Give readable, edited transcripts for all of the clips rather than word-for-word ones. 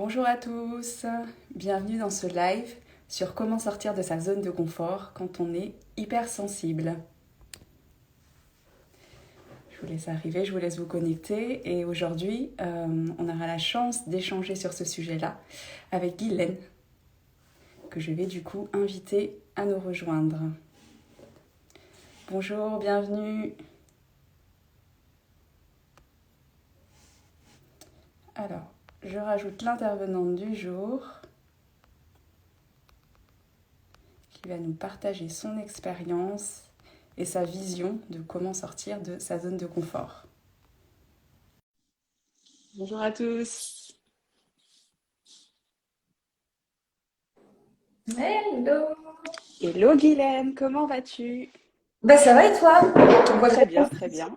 Bonjour à tous, bienvenue dans ce live sur comment sortir de sa zone de confort quand on est hypersensible. Je vous laisse arriver, je vous laisse vous connecter et aujourd'hui on aura la chance d'échanger sur ce sujet-là avec Guylaine que je vais du coup inviter à nous rejoindre. Bonjour, bienvenue. Alors, je rajoute l'intervenante du jour qui va nous partager son expérience et sa vision de comment sortir de sa zone de confort. Bonjour à tous. Hello! Hello Guylaine, comment vas-tu? Ça va et toi? On voit Très très bien. bien, très bien.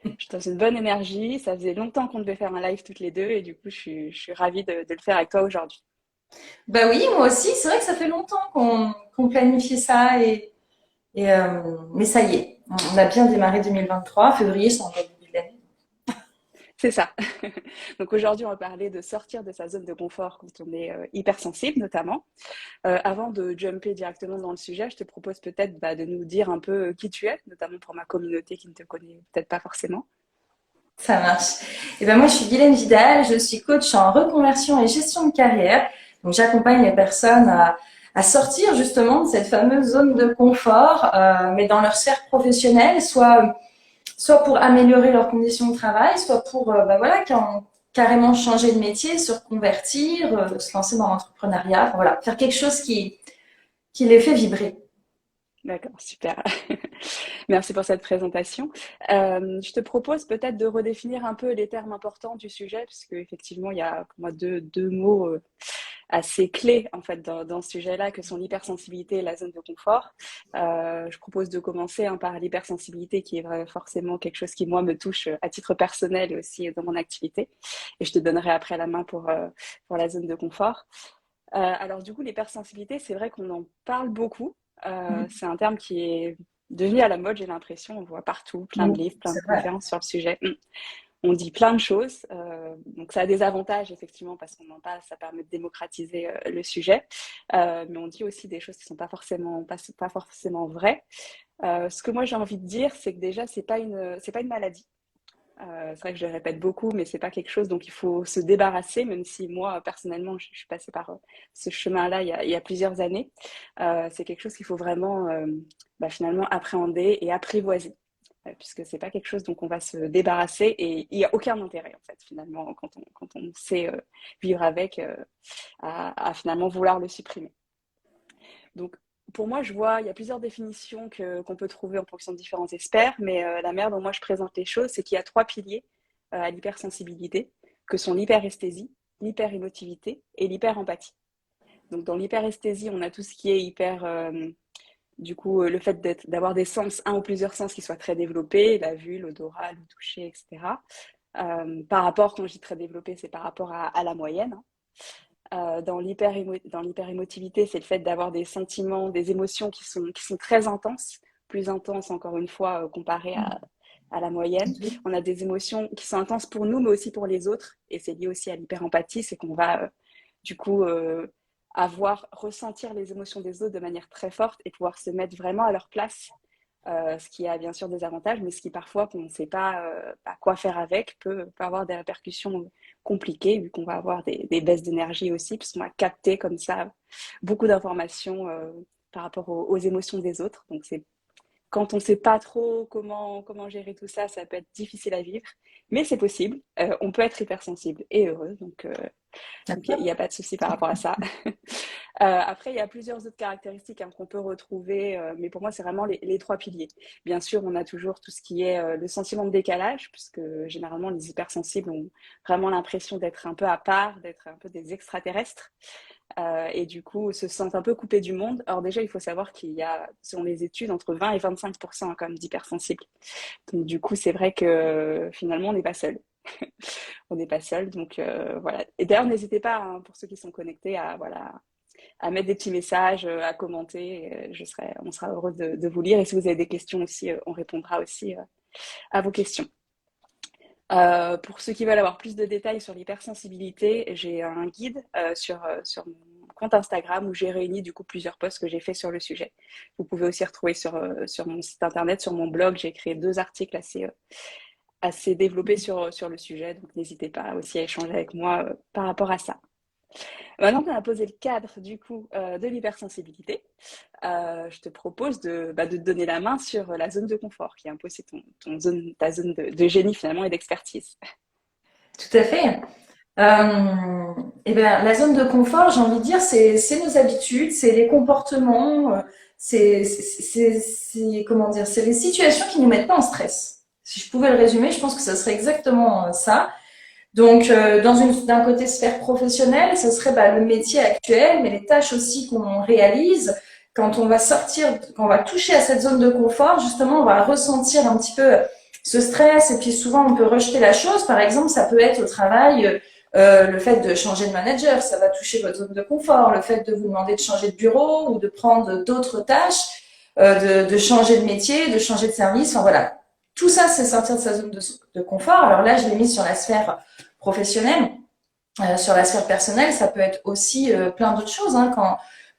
Je suis dans une bonne énergie. Ça faisait longtemps qu'on devait faire un live toutes les deux et du coup, je suis ravie de le faire avec toi aujourd'hui. Bah oui, moi aussi, c'est vrai que ça fait longtemps qu'on planifie ça mais ça y est, on a bien démarré 2023, février, c'est encore le début de l'année. C'est ça. Donc aujourd'hui, on va parler de sortir de sa zone de confort quand on est hypersensible notamment. Avant de jumper directement dans le sujet, je te propose peut-être de nous dire un peu qui tu es, notamment pour ma communauté qui ne te connaît peut-être pas forcément. Ça marche. Et ben moi, je suis Guylaine Vidal, je suis coach en reconversion et gestion de carrière. Donc j'accompagne les personnes à sortir justement de cette fameuse zone de confort, mais dans leur sphère professionnelle, soit pour améliorer leurs conditions de travail, soit pour voilà, carrément changer de métier, se reconvertir, se lancer dans l'entrepreneuriat, enfin, voilà, faire quelque chose qui les fait vibrer. D'accord, super. Merci pour cette présentation. Je te propose peut-être de redéfinir un peu les termes importants du sujet, puisque effectivement, il y a pour moi deux mots assez clés en fait dans ce sujet-là, que sont l'hypersensibilité et la zone de confort. Je propose de commencer par l'hypersensibilité, qui est forcément quelque chose qui moi me touche à titre personnel et aussi dans mon activité. Et je te donnerai après la main pour la zone de confort. Alors du coup, l'hypersensibilité, c'est vrai qu'on en parle beaucoup. C'est un terme qui est devenu à la mode, j'ai l'impression. On voit partout plein de Oui, livres, plein de c'est vrai. conférences sur le sujet. On dit plein de choses. Donc ça a des avantages, effectivement, parce qu'on en parle, ça permet de démocratiser le sujet. Mais on dit aussi des choses qui ne sont pas forcément vraies. Ce que moi j'ai envie de dire, c'est que déjà, c'est pas une maladie. C'est vrai que je le répète beaucoup, mais c'est pas quelque chose dont il faut se débarrasser, même si moi, personnellement, je suis passée par ce chemin-là il y a plusieurs années. C'est quelque chose qu'il faut vraiment finalement appréhender et apprivoiser, puisque c'est pas quelque chose dont on va se débarrasser et il n'y a aucun intérêt, en fait, finalement, quand on sait vivre avec, à finalement vouloir le supprimer. Donc, pour moi, il y a plusieurs définitions qu'on peut trouver en fonction de différents experts, mais la manière dont moi je présente les choses, c'est qu'il y a trois piliers à l'hypersensibilité, que sont l'hyperesthésie, l'hyperémotivité et l'hyperempathie. Donc, dans l'hyperesthésie, on a tout ce qui est du coup, le fait d'avoir des sens, un ou plusieurs sens qui soient très développés, la vue, l'odorat, le toucher, etc. Par rapport, quand je dis très développé, c'est par rapport à la moyenne, hein. Dans l'hyperémotivité, c'est le fait d'avoir des sentiments, des émotions qui sont très intenses, plus intenses encore une fois comparées à la moyenne. On a des émotions qui sont intenses pour nous, mais aussi pour les autres. Et c'est lié aussi à l'hyperempathie, c'est qu'on va du coup ressentir les émotions des autres de manière très forte et pouvoir se mettre vraiment à leur place. Ce qui a bien sûr des avantages, mais ce qui parfois, qu'on ne sait pas quoi faire avec, peut avoir des répercussions compliquées, vu qu'on va avoir des baisses d'énergie aussi, puisqu'on va capter comme ça beaucoup d'informations par rapport aux émotions des autres. Donc c'est quand on ne sait pas trop comment gérer tout ça, ça peut être difficile à vivre, mais c'est possible. On peut être hypersensible et heureux, donc il n'y a pas de souci par rapport à ça. Après, il y a plusieurs autres caractéristiques qu'on peut retrouver, mais pour moi, c'est vraiment les trois piliers. Bien sûr, on a toujours tout ce qui est le sentiment de décalage, puisque généralement, les hypersensibles ont vraiment l'impression d'être un peu à part, d'être un peu des extraterrestres, et du coup, se sentent un peu coupés du monde. Alors déjà, il faut savoir qu'il y a, selon les études, entre 20 et 25% quand même d'hypersensibles. Donc du coup, c'est vrai que finalement, on n'est pas seul. On n'est pas seul, donc voilà. Et d'ailleurs, n'hésitez pas, hein, pour ceux qui sont connectés, à mettre des petits messages, à commenter. On sera heureux de vous lire. Et si vous avez des questions aussi, on répondra aussi à vos questions. Pour ceux qui veulent avoir plus de détails sur l'hypersensibilité, j'ai un guide sur mon compte Instagram où j'ai réuni du coup plusieurs posts que j'ai fait sur le sujet. Vous pouvez aussi retrouver sur mon site internet, sur mon blog, j'ai créé 2 articles assez développés sur le sujet, donc n'hésitez pas aussi à échanger avec moi par rapport à ça. Maintenant qu'on a posé le cadre du coup de l'hypersensibilité, je te propose de te donner la main sur la zone de confort, qui est un peu aussi ta zone de génie finalement et d'expertise. Tout à fait. Et ben, la zone de confort, j'ai envie de dire, c'est nos habitudes, c'est les comportements, comment dire, c'est les situations qui nous mettent pas en stress. Si je pouvais le résumer, je pense que ça serait exactement ça. Donc, d'un côté sphère professionnelle, ce serait le métier actuel, mais les tâches aussi qu'on réalise. Quand on va sortir, quand on va toucher à cette zone de confort, justement, on va ressentir un petit peu ce stress. Et puis souvent, on peut rejeter la chose. Par exemple, ça peut être au travail, le fait de changer de manager, ça va toucher votre zone de confort. Le fait de vous demander de changer de bureau ou de prendre d'autres tâches, de changer de métier, de changer de service. Enfin voilà, tout ça, c'est sortir de sa zone de confort. Alors là, je l'ai mis sur la sphère professionnelle. Sur la sphère personnelle, ça peut être aussi plein d'autres choses. Hein.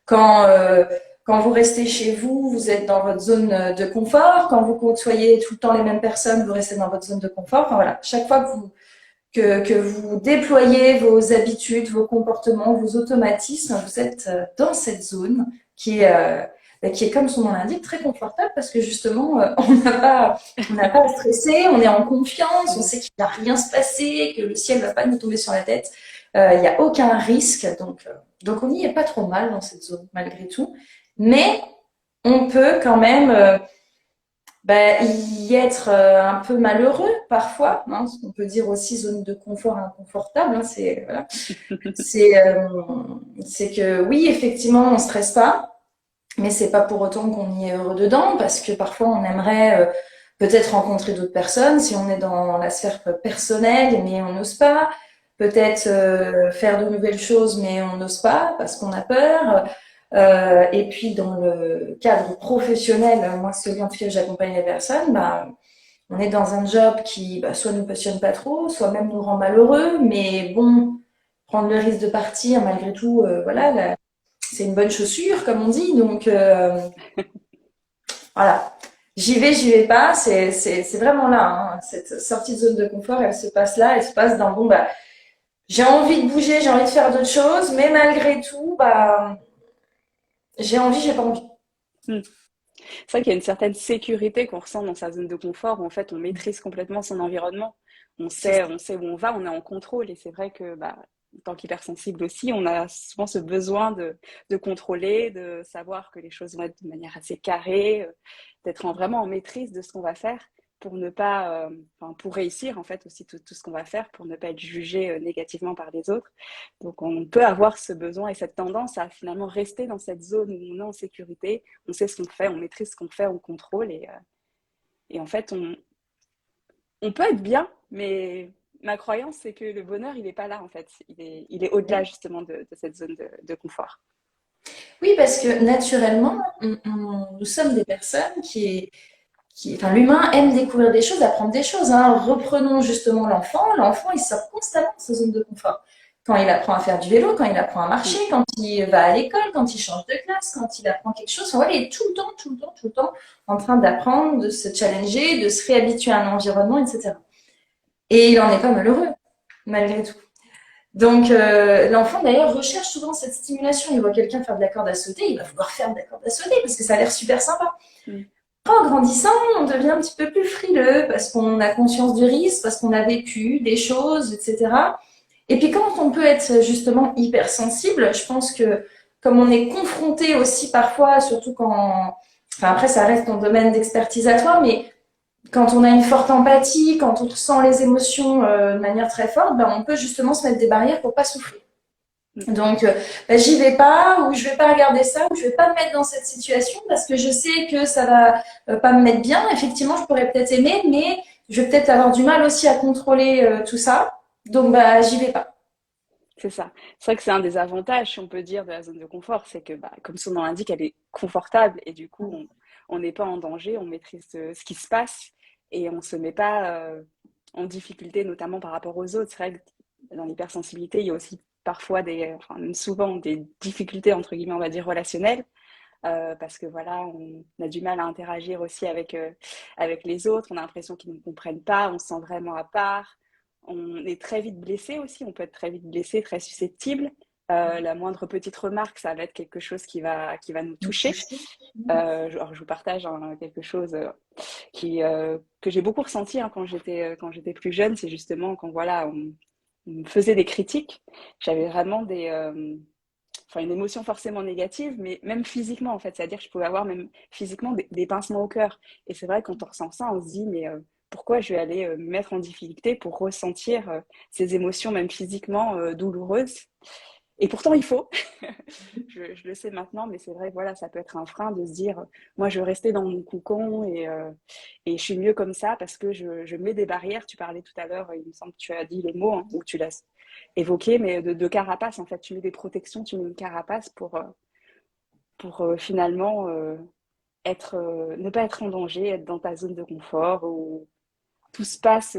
Quand, euh, quand vous restez chez vous, vous êtes dans votre zone de confort. Quand vous côtoyez tout le temps les mêmes personnes, vous restez dans votre zone de confort. Enfin voilà, chaque fois que vous déployez vos habitudes, vos comportements, vos automatismes, vous êtes dans cette zone qui est comme son nom l'indique, très confortable parce que justement, on n'a pas à stresser, on est en confiance, on sait qu'il ne va rien se passer, que le ciel ne va pas nous tomber sur la tête. Il n'y a aucun risque, donc on n'y est pas trop mal dans cette zone malgré tout. Mais on peut quand même y être un peu malheureux parfois, hein, ce qu'on peut dire aussi zone de confort inconfortable. Hein, c'est, euh, c'est que oui, effectivement, on stresse pas. Mais c'est pas pour autant qu'on y est heureux dedans, parce que parfois on aimerait peut-être rencontrer d'autres personnes si on est dans la sphère personnelle, mais on n'ose pas. Peut-être faire de nouvelles choses, mais on n'ose pas parce qu'on a peur. Et puis dans le cadre professionnel, moi celui en tout cas j'accompagne les personnes, on est dans un job qui soit nous passionne pas trop, soit même nous rend malheureux, mais bon, prendre le risque de partir malgré tout, voilà, c'est une bonne chaussure, comme on dit. Donc voilà, j'y vais pas. C'est vraiment là. Hein. Cette sortie de zone de confort, elle se passe là. Elle se passe dans bon j'ai envie de bouger, j'ai envie de faire d'autres choses, mais malgré tout, j'ai envie, j'ai pas envie. Hmm. C'est vrai qu'il y a une certaine sécurité qu'on ressent dans sa zone de confort où en fait on maîtrise complètement son environnement. C'est ça. On sait où on va, on est en contrôle et c'est vrai que en tant qu'hypersensible aussi, on a souvent ce besoin de contrôler, de savoir que les choses vont être de manière assez carrée, d'être vraiment en maîtrise de ce qu'on va faire pour ne pas, pour réussir en fait aussi tout ce qu'on va faire, pour ne pas être jugé négativement par les autres. Donc on peut avoir ce besoin et cette tendance à finalement rester dans cette zone où on est en sécurité, on sait ce qu'on fait, on maîtrise ce qu'on fait, on contrôle et en fait on peut être bien, mais ma croyance c'est que le bonheur il n'est pas là en fait, il est au-delà justement de cette zone de confort. Oui, parce que naturellement, nous sommes des personnes enfin, l'humain aime découvrir des choses, apprendre des choses. Hein. Reprenons justement l'enfant. L'enfant, il sort constamment de sa zone de confort. Quand il apprend à faire du vélo, quand il apprend à marcher, Mm. quand il va à l'école, quand il change de classe, quand il apprend quelque chose. Enfin, voilà, il est tout le temps, tout le temps, tout le temps en train d'apprendre, de se challenger, de se réhabituer à un environnement, etc. Et il n'en est pas malheureux, malgré tout. Donc, l'enfant, d'ailleurs, recherche souvent cette stimulation. Il voit quelqu'un faire de la corde à sauter, il va vouloir faire de la corde à sauter parce que ça a l'air super sympa. Mm. En grandissant, on devient un petit peu plus frileux parce qu'on a conscience du risque, parce qu'on a vécu des choses, etc. Et puis quand on peut être justement hypersensible, je pense que comme on est confronté aussi parfois, surtout quand, enfin après ça reste ton domaine d'expertise à toi, mais quand on a une forte empathie, quand on ressent les émotions de manière très forte, on peut justement se mettre des barrières pour pas souffrir. Donc, j'y vais pas, ou je vais pas regarder ça, ou je vais pas me mettre dans cette situation parce que je sais que ça va pas me mettre bien. Effectivement, je pourrais peut-être aimer, mais je vais peut-être avoir du mal aussi à contrôler tout ça. Donc, j'y vais pas. C'est ça. C'est vrai que c'est un des avantages, si on peut dire, de la zone de confort, c'est que, comme son nom l'indique, elle est confortable et du coup, on n'est pas en danger, on maîtrise ce qui se passe et on se met pas en difficulté, notamment par rapport aux autres. C'est vrai que dans l'hypersensibilité, il y a aussi parfois enfin, même souvent des difficultés, entre guillemets, on va dire, relationnelles. Parce que voilà, on a du mal à interagir aussi avec les autres, on a l'impression qu'ils ne comprennent pas, on se sent vraiment à part, on est très vite blessé aussi, on peut être très vite blessé, très susceptible. La moindre petite remarque, ça va être quelque chose qui va nous toucher. Alors, je vous partage quelque chose que j'ai beaucoup ressenti quand j'étais plus jeune, c'est justement quand voilà, on me faisait des critiques, j'avais vraiment enfin, une émotion forcément négative, mais même physiquement en fait, c'est-à-dire que je pouvais avoir même physiquement des pincements au cœur. Et c'est vrai quand on ressent ça, on se dit mais pourquoi je vais aller me mettre en difficulté pour ressentir ces émotions même physiquement douloureuses. Et pourtant, il faut. Je le sais maintenant, mais c'est vrai, voilà, ça peut être un frein de se dire, moi, je veux rester dans mon cocon et je suis mieux comme ça parce que je mets des barrières. Tu parlais tout à l'heure, il me semble que tu as dit le mot, hein, ou tu l'as évoqué, mais de carapace, en fait. Tu mets des protections, tu mets une carapace pour finalement ne pas être en danger, être dans ta zone de confort où tout se passe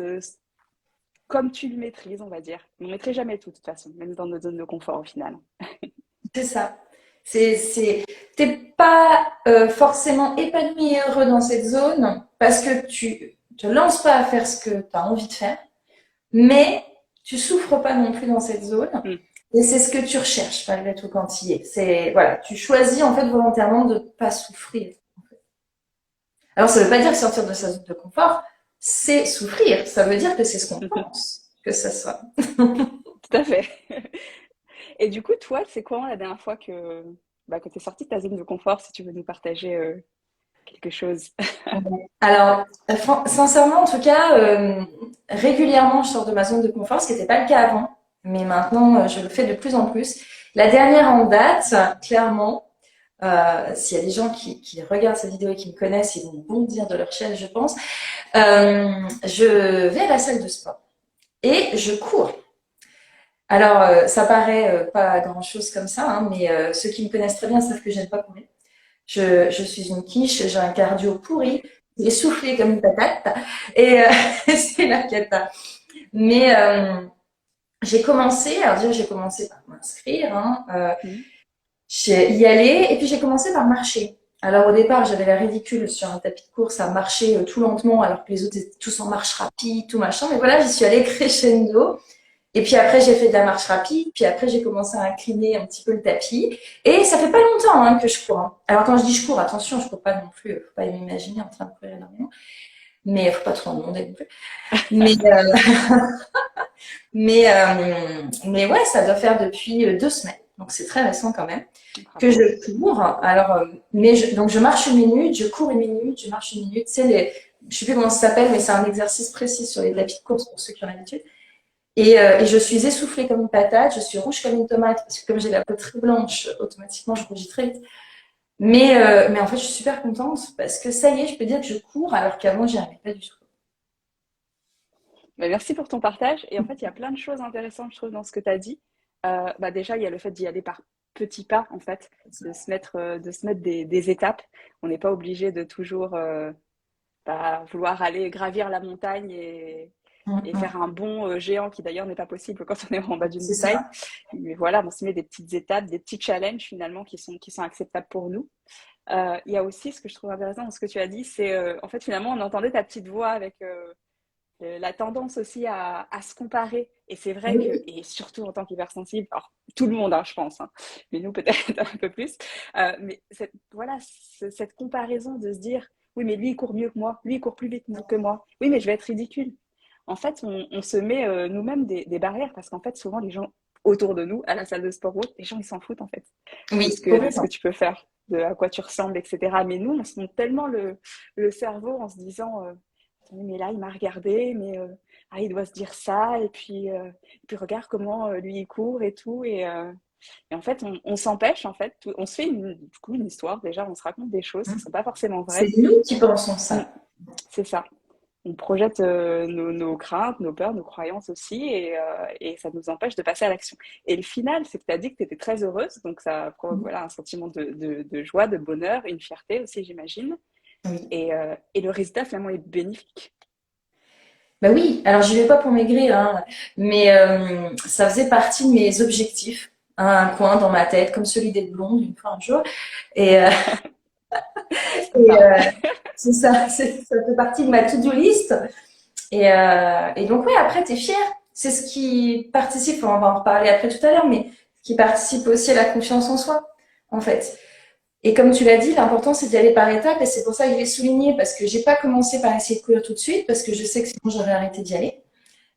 comme tu le maîtrises, on va dire. On ne maîtrise jamais tout, de toute façon, même dans nos zones de confort au final. C'est ça. T'es pas forcément épanoui et heureux dans cette zone parce que tu te lances pas à faire ce que tu as envie de faire, mais tu souffres pas non plus dans cette zone. Mm. Et c'est ce que tu recherches malgré tout quand tu y es. C'est, voilà, tu choisis en fait volontairement de ne pas souffrir. Alors ça veut pas dire que sortir de sa zone de confort, c'est souffrir. Ça veut dire que c'est ce qu'on pense que ça soit. Tout à fait. Et du coup, toi, c'est quand la dernière fois que tu es sortie de ta zone de confort, si tu veux nous partager quelque chose? Alors, sincèrement, en tout cas, régulièrement, je sors de ma zone de confort, ce qui n'était pas le cas avant. Mais maintenant, je le fais de plus en plus. La dernière en date, clairement, s'il y a des gens qui regardent cette vidéo et qui me connaissent, ils vont bondir de leur chaise, je pense. Je vais à la salle de sport et je cours. Alors, ça paraît pas grand-chose comme ça, hein, mais ceux qui me connaissent très bien savent que j'aime pas courir. Je suis une quiche, j'ai un cardio pourri, essoufflé comme une patate, et c'est la cata. Mais j'ai commencé, alors déjà j'ai commencé par m'inscrire, hein, Mm. j'ai y aller, et puis j'ai commencé par marcher. Alors au départ, j'avais l'air ridicule sur un tapis de course à marcher tout lentement, alors que les autres étaient tous en marche rapide, tout machin. Mais voilà, j'y suis allée crescendo. Et puis après, j'ai fait de la marche rapide. Puis après, j'ai commencé à incliner un petit peu le tapis. Et ça fait pas longtemps hein, que je cours. Hein. Alors quand je dis je cours, attention, je cours pas non plus. Faut pas m'imaginer en train de courir énormément. Mais faut pas trop en demander non plus. Mais mais ouais, ça doit faire depuis 2 semaines. Donc c'est très récent quand même que Bravo. je cours. Alors, donc je marche une minute, je cours une minute, je marche une minute. C'est je sais plus comment ça s'appelle, mais c'est un exercice précis sur les tapis de course pour ceux qui ont l'habitude. Et je suis essoufflée comme une patate, je suis rouge comme une tomate, parce que comme j'ai la peau très blanche, automatiquement, je rougis très vite. Mais en fait, je suis super contente parce que ça y est, je peux dire que je cours alors qu'avant, j'y arrivais pas du tout. Bah, merci pour ton partage. Et en fait, il y a plein de choses intéressantes, je trouve, dans ce que tu as dit. Bah, déjà, il y a le fait d'y aller par petits pas, en fait, de se mettre des étapes. On n'est pas obligé de toujours vouloir aller gravir la montagne et faire un bond géant qui d'ailleurs n'est pas possible quand on est en bas d'une C'est montagne. ça. Mais voilà, on se met des petites étapes, des petits challenges finalement qui sont acceptables pour nous. Il y a aussi ce que je trouve intéressant dans ce que tu as dit, c'est en fait finalement on entendait ta petite voix avec la tendance aussi à se comparer. Et c'est vrai que, Oui. et surtout en tant qu'hypersensible, alors tout le monde, hein, je pense, hein, mais nous peut-être un peu plus, mais voilà, cette comparaison de se dire, oui, mais lui, il court mieux que moi, lui, il court plus vite que moi, oui, mais je vais être ridicule. En fait, on se met nous-mêmes des barrières parce qu'en fait, souvent, les gens autour de nous, à la salle de sport ou autre, les gens, ils s'en foutent en fait de Oui, ce que complètement. tu peux faire, de à quoi tu ressembles, etc. Mais nous, on se monte tellement le cerveau en se disant mais là, il m'a regardé, mais il doit se dire ça, et puis regarde comment lui il court et tout. Et en fait, on s'empêche, en fait, on se fait du coup une histoire, déjà, on se raconte des choses qui ne sont pas forcément C'est vraies. nous qui pensons Mm, ça. c'est ça. On projette nos craintes, nos peurs, nos croyances aussi, et ça nous empêche de passer à l'action. Et le final, c'est que tu as dit que tu étais très heureuse, donc ça provoque voilà, un sentiment de joie, de bonheur, une fierté aussi, j'imagine. Oui. Et le résultat, finalement, est bénéfique. Bah oui, alors j'y vais pas pour maigrir, hein, mais ça faisait partie de mes objectifs, hein, un coin dans ma tête, comme celui d'être blonde une fois un jour. Et, Ça me et, parle. c'est ça, ça fait partie de ma to-do list. Et donc, oui, après, t'es fier. C'est ce qui participe, on va en reparler après tout à l'heure, mais qui participe aussi à la confiance en soi, en fait. Et comme tu l'as dit, l'important, c'est d'y aller par étapes, et c'est pour ça que je l'ai souligné, parce que j'ai pas commencé par essayer de courir tout de suite, parce que je sais que sinon j'aurais arrêté d'y aller.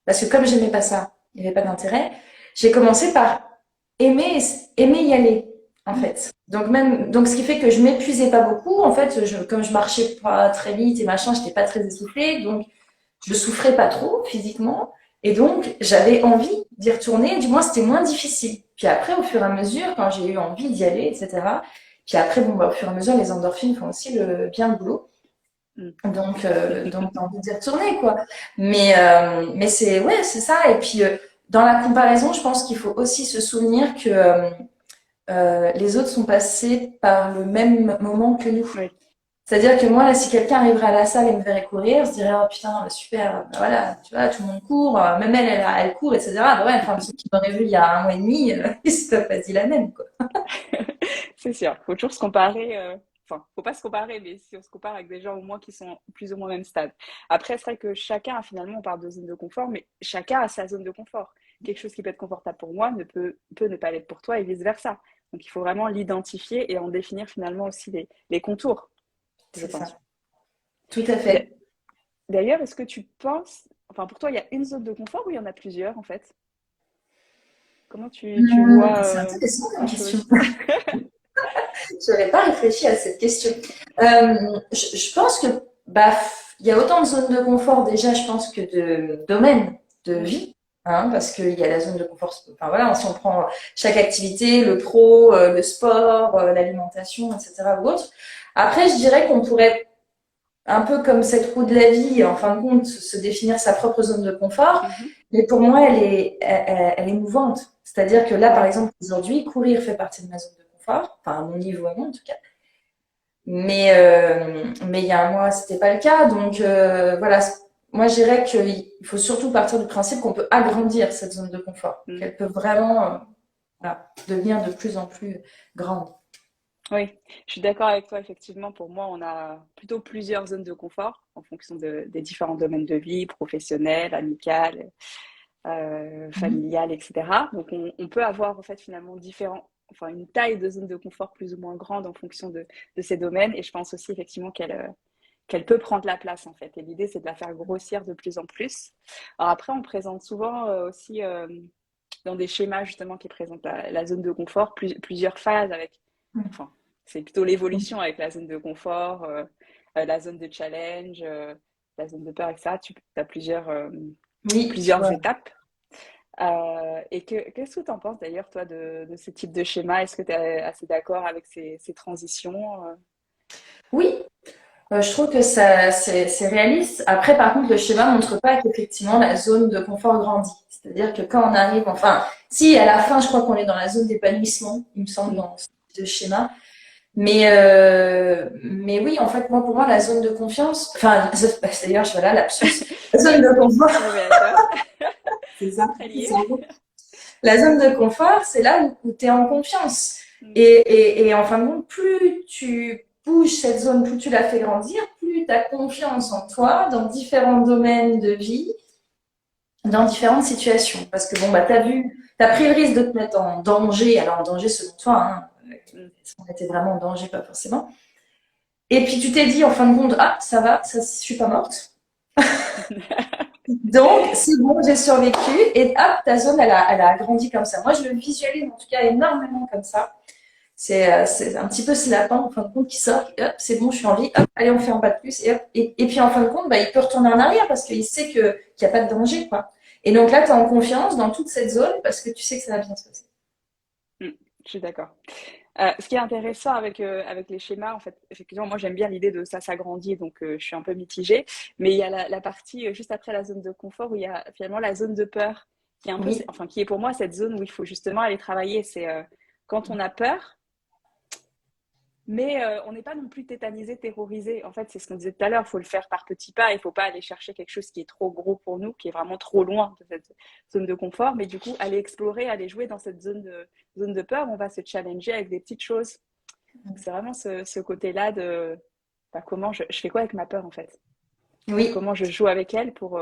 Parce que comme j'aimais pas ça, il n'y avait pas d'intérêt. J'ai commencé par aimer, aimer y aller, en fait. Donc ce qui fait que je m'épuisais pas beaucoup. En fait, comme je marchais pas très vite et machin, j'étais pas très essoufflée. Donc, je souffrais pas trop physiquement. Et donc, j'avais envie d'y retourner. Du moins, c'était moins difficile. Puis après, au fur et à mesure, quand j'ai eu envie d'y aller, etc. Puis après, bon, bah, au fur et à mesure, les endorphines font aussi bien le boulot. Mm. Donc t'as envie d'y retourner, quoi. Mais c'est, ouais, c'est ça. Et puis, dans la comparaison, je pense qu'il faut aussi se souvenir que les autres sont passés par le même moment que nous. Oui, C'est-à-dire que moi, là, si quelqu'un arriverait à la salle et me verrait courir, je dirais, oh putain, bah, super, bah, voilà, tu vois, tout le monde court, même elle court, etc. Bah ouais, enfin, ceux qui m'auraient vu il y a un mois et demi, ils se seraient pas dit la même, quoi. c'est sûr. Faut toujours se comparer. Enfin, faut pas se comparer, mais si on se compare avec des gens au moins qui sont plus ou moins au même stade. Après, c'est vrai que chacun, finalement, on parle de zone de confort, mais chacun a sa zone de confort. Quelque chose qui peut être confortable pour moi peut ne pas l'être pour toi et vice-versa. Donc, il faut vraiment l'identifier et en définir finalement aussi les contours, je C'est ça. pense. Tout à fait. D'ailleurs, est-ce que tu penses, enfin, pour toi, il y a une zone de confort ou il y en a plusieurs, en fait? Comment tu vois C'est intéressant comme la question. chose? Je n'avais pas réfléchi à cette question. Je pense que bah, il y a autant de zones de confort déjà, je pense, que de domaines de Mm, vie. Hein, parce qu'il y a la zone de confort, enfin voilà, si on prend chaque activité, le pro, le sport, l'alimentation, etc. ou autre. Après, je dirais qu'on pourrait, un peu comme cette roue de la vie, en fin de compte, se définir sa propre zone de confort. mhm, Mais pour moi, elle est mouvante. C'est-à-dire que là, par exemple, aujourd'hui, courir fait partie de ma zone de confort, enfin à mon niveau à moi en tout cas. Mais il y a un mois, c'était pas le cas. Donc voilà, moi je dirais qu'il faut surtout partir du principe qu'on peut agrandir cette zone de confort, mm. qu'elle peut vraiment voilà, devenir de plus en plus grande. Oui, je suis d'accord avec toi. Effectivement, pour moi, on a plutôt plusieurs zones de confort en fonction des différents domaines de vie, professionnel, amical, Mhm. familial, etc. Donc, on peut avoir en fait finalement enfin une taille de zone de confort plus ou moins grande en fonction de ces domaines. Et je pense aussi effectivement qu'elle peut prendre la place en fait. Et l'idée, c'est de la faire grossir de plus en plus. Alors après, on présente souvent aussi dans des schémas justement qui présentent la zone de confort plusieurs phases avec, enfin, c'est plutôt l'évolution avec la zone de confort, la zone de challenge, la zone de peur, etc. Tu as Oui, je plusieurs vois. étapes. Et qu'est-ce que tu en penses d'ailleurs, toi, de ce type de schéma? Est-ce que tu es assez d'accord avec ces transitions? Oui, je trouve que ça, c'est réaliste. Après, par contre, le schéma montre pas qu'effectivement la zone de confort grandit. C'est-à-dire que quand on arrive, enfin, si à la fin, je crois qu'on est dans la zone d'épanouissement, il me semble, Mm. dans ce schéma. Mais oui, en fait, moi, pour moi, la zone de confiance, enfin, d'ailleurs, je voilà, lapsus, la zone de confort, Révélateur, c'est ça, très c'est lié. ça. La zone de confort, c'est là où tu es en confiance. Mm. Et en fin de compte, plus tu bouges cette zone, plus tu la fais grandir, plus tu as confiance en toi dans différents domaines de vie, dans différentes situations. Parce que bon, bah, t'as pris le risque de te mettre en danger, alors en danger selon toi, hein, Mm. on était vraiment en danger, pas forcément. Et puis tu t'es dit en fin de compte, ah, ça va, ça, je suis pas morte. Donc, c'est bon, j'ai survécu. Et hop, ta zone, elle a agrandi comme ça. Moi, je le visualise en tout cas énormément comme ça. C'est un petit peu ce lapin, en fin de compte, qui sort. Et hop, c'est bon, je suis en vie. Hop, allez, on fait un pas de plus. Et, hop, et puis, en fin de compte, bah, il peut retourner en arrière parce qu'il sait qu'il n'y a pas de danger, quoi. Et donc là, tu es en confiance dans toute cette zone parce que tu sais que ça va bien se passer. Mm. Je suis d'accord. Ce qui est intéressant avec les schémas, en fait, effectivement, moi j'aime bien l'idée de ça s'agrandit, donc je suis un peu mitigée. Mais il y a la partie juste après la zone de confort où il y a finalement la zone de peur, qui est un peu, Oui, enfin, qui est pour moi cette zone où il faut justement aller travailler. C'est quand on a peur, Mais on n'est pas non plus tétanisé, terrorisé. En fait, c'est ce qu'on disait tout à l'heure, il faut le faire par petits pas. Il ne faut pas aller chercher quelque chose qui est trop gros pour nous, qui est vraiment trop loin de cette zone de confort. Mais du coup, aller explorer, aller jouer dans cette zone de peur, on va se challenger avec des petites choses. C'est vraiment ce côté-là de bah, comment je fais quoi avec ma peur en fait. Oui, Comment je joue avec elle pour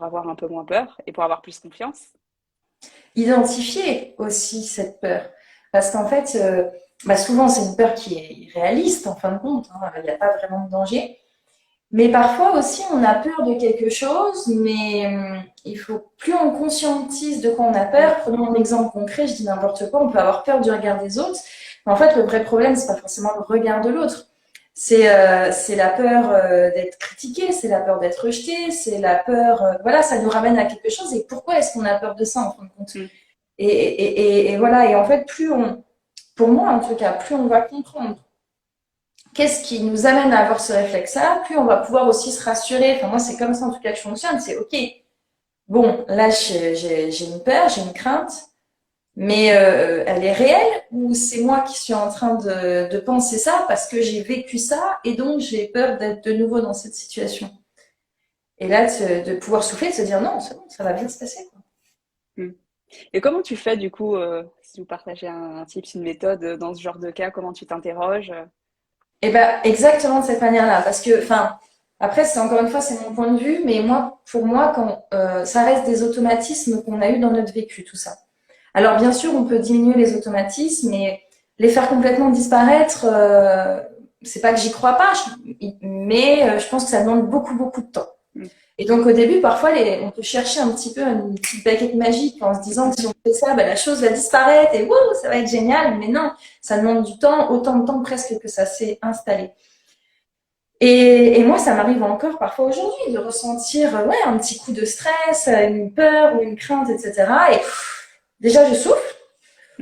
avoir un peu moins peur et pour avoir plus confiance. identifier aussi cette peur. Parce qu'en fait, bah souvent, c'est une peur qui est réaliste, en fin de compte, hein, il n'y a pas vraiment de danger. Mais parfois aussi, on a peur de quelque chose, mais il faut plus on conscientise de quoi on a Mm. peur. Prenons un exemple concret, je dis n'importe quoi, on peut avoir peur du regard des autres. Mais en fait, le vrai problème, c'est pas forcément le regard de l'autre. C'est la peur d'être critiqué, c'est la peur d'être rejeté, c'est la peur, voilà, ça nous ramène à quelque chose. Et pourquoi est-ce qu'on a peur de ça en fin de compte? Mm. Et voilà, et en fait, pour moi en tout cas, plus on va comprendre qu'est-ce qui nous amène à avoir ce réflexe-là, plus on va pouvoir aussi se rassurer. Enfin, moi, c'est comme ça en tout cas que je fonctionne. C'est OK. Bon, là, j'ai une peur, j'ai une crainte, mais elle est réelle ou c'est moi qui suis en train de penser ça parce que j'ai vécu ça et donc j'ai peur d'être de nouveau dans cette situation. Et là, de pouvoir souffler, de se dire non, c'est bon, ça va bien se passer, quoi. Mm. Et comment tu fais du coup, si vous partagez un tips, une méthode dans ce genre de cas, comment tu t'interroges? Et ben exactement de cette manière-là, parce que, enfin, après, c'est encore une fois, c'est mon point de vue, mais moi, pour moi, quand ça reste des automatismes qu'on a eu dans notre vécu, tout ça. Alors bien sûr, on peut diminuer les automatismes et les faire complètement disparaître. C'est pas que j'y crois pas, mais je pense que ça demande beaucoup beaucoup de temps. Mm. Et donc au début, parfois, on peut chercher un petit peu une petite baguette magique en se disant que si on fait ça, ben, la chose va disparaître et wouh, ça va être génial. Mais non, ça demande du temps, autant de temps presque que ça s'est installé. Et moi, ça m'arrive encore parfois aujourd'hui de ressentir ouais, un petit coup de stress, une peur ou une crainte, etc. Et déjà, je souffle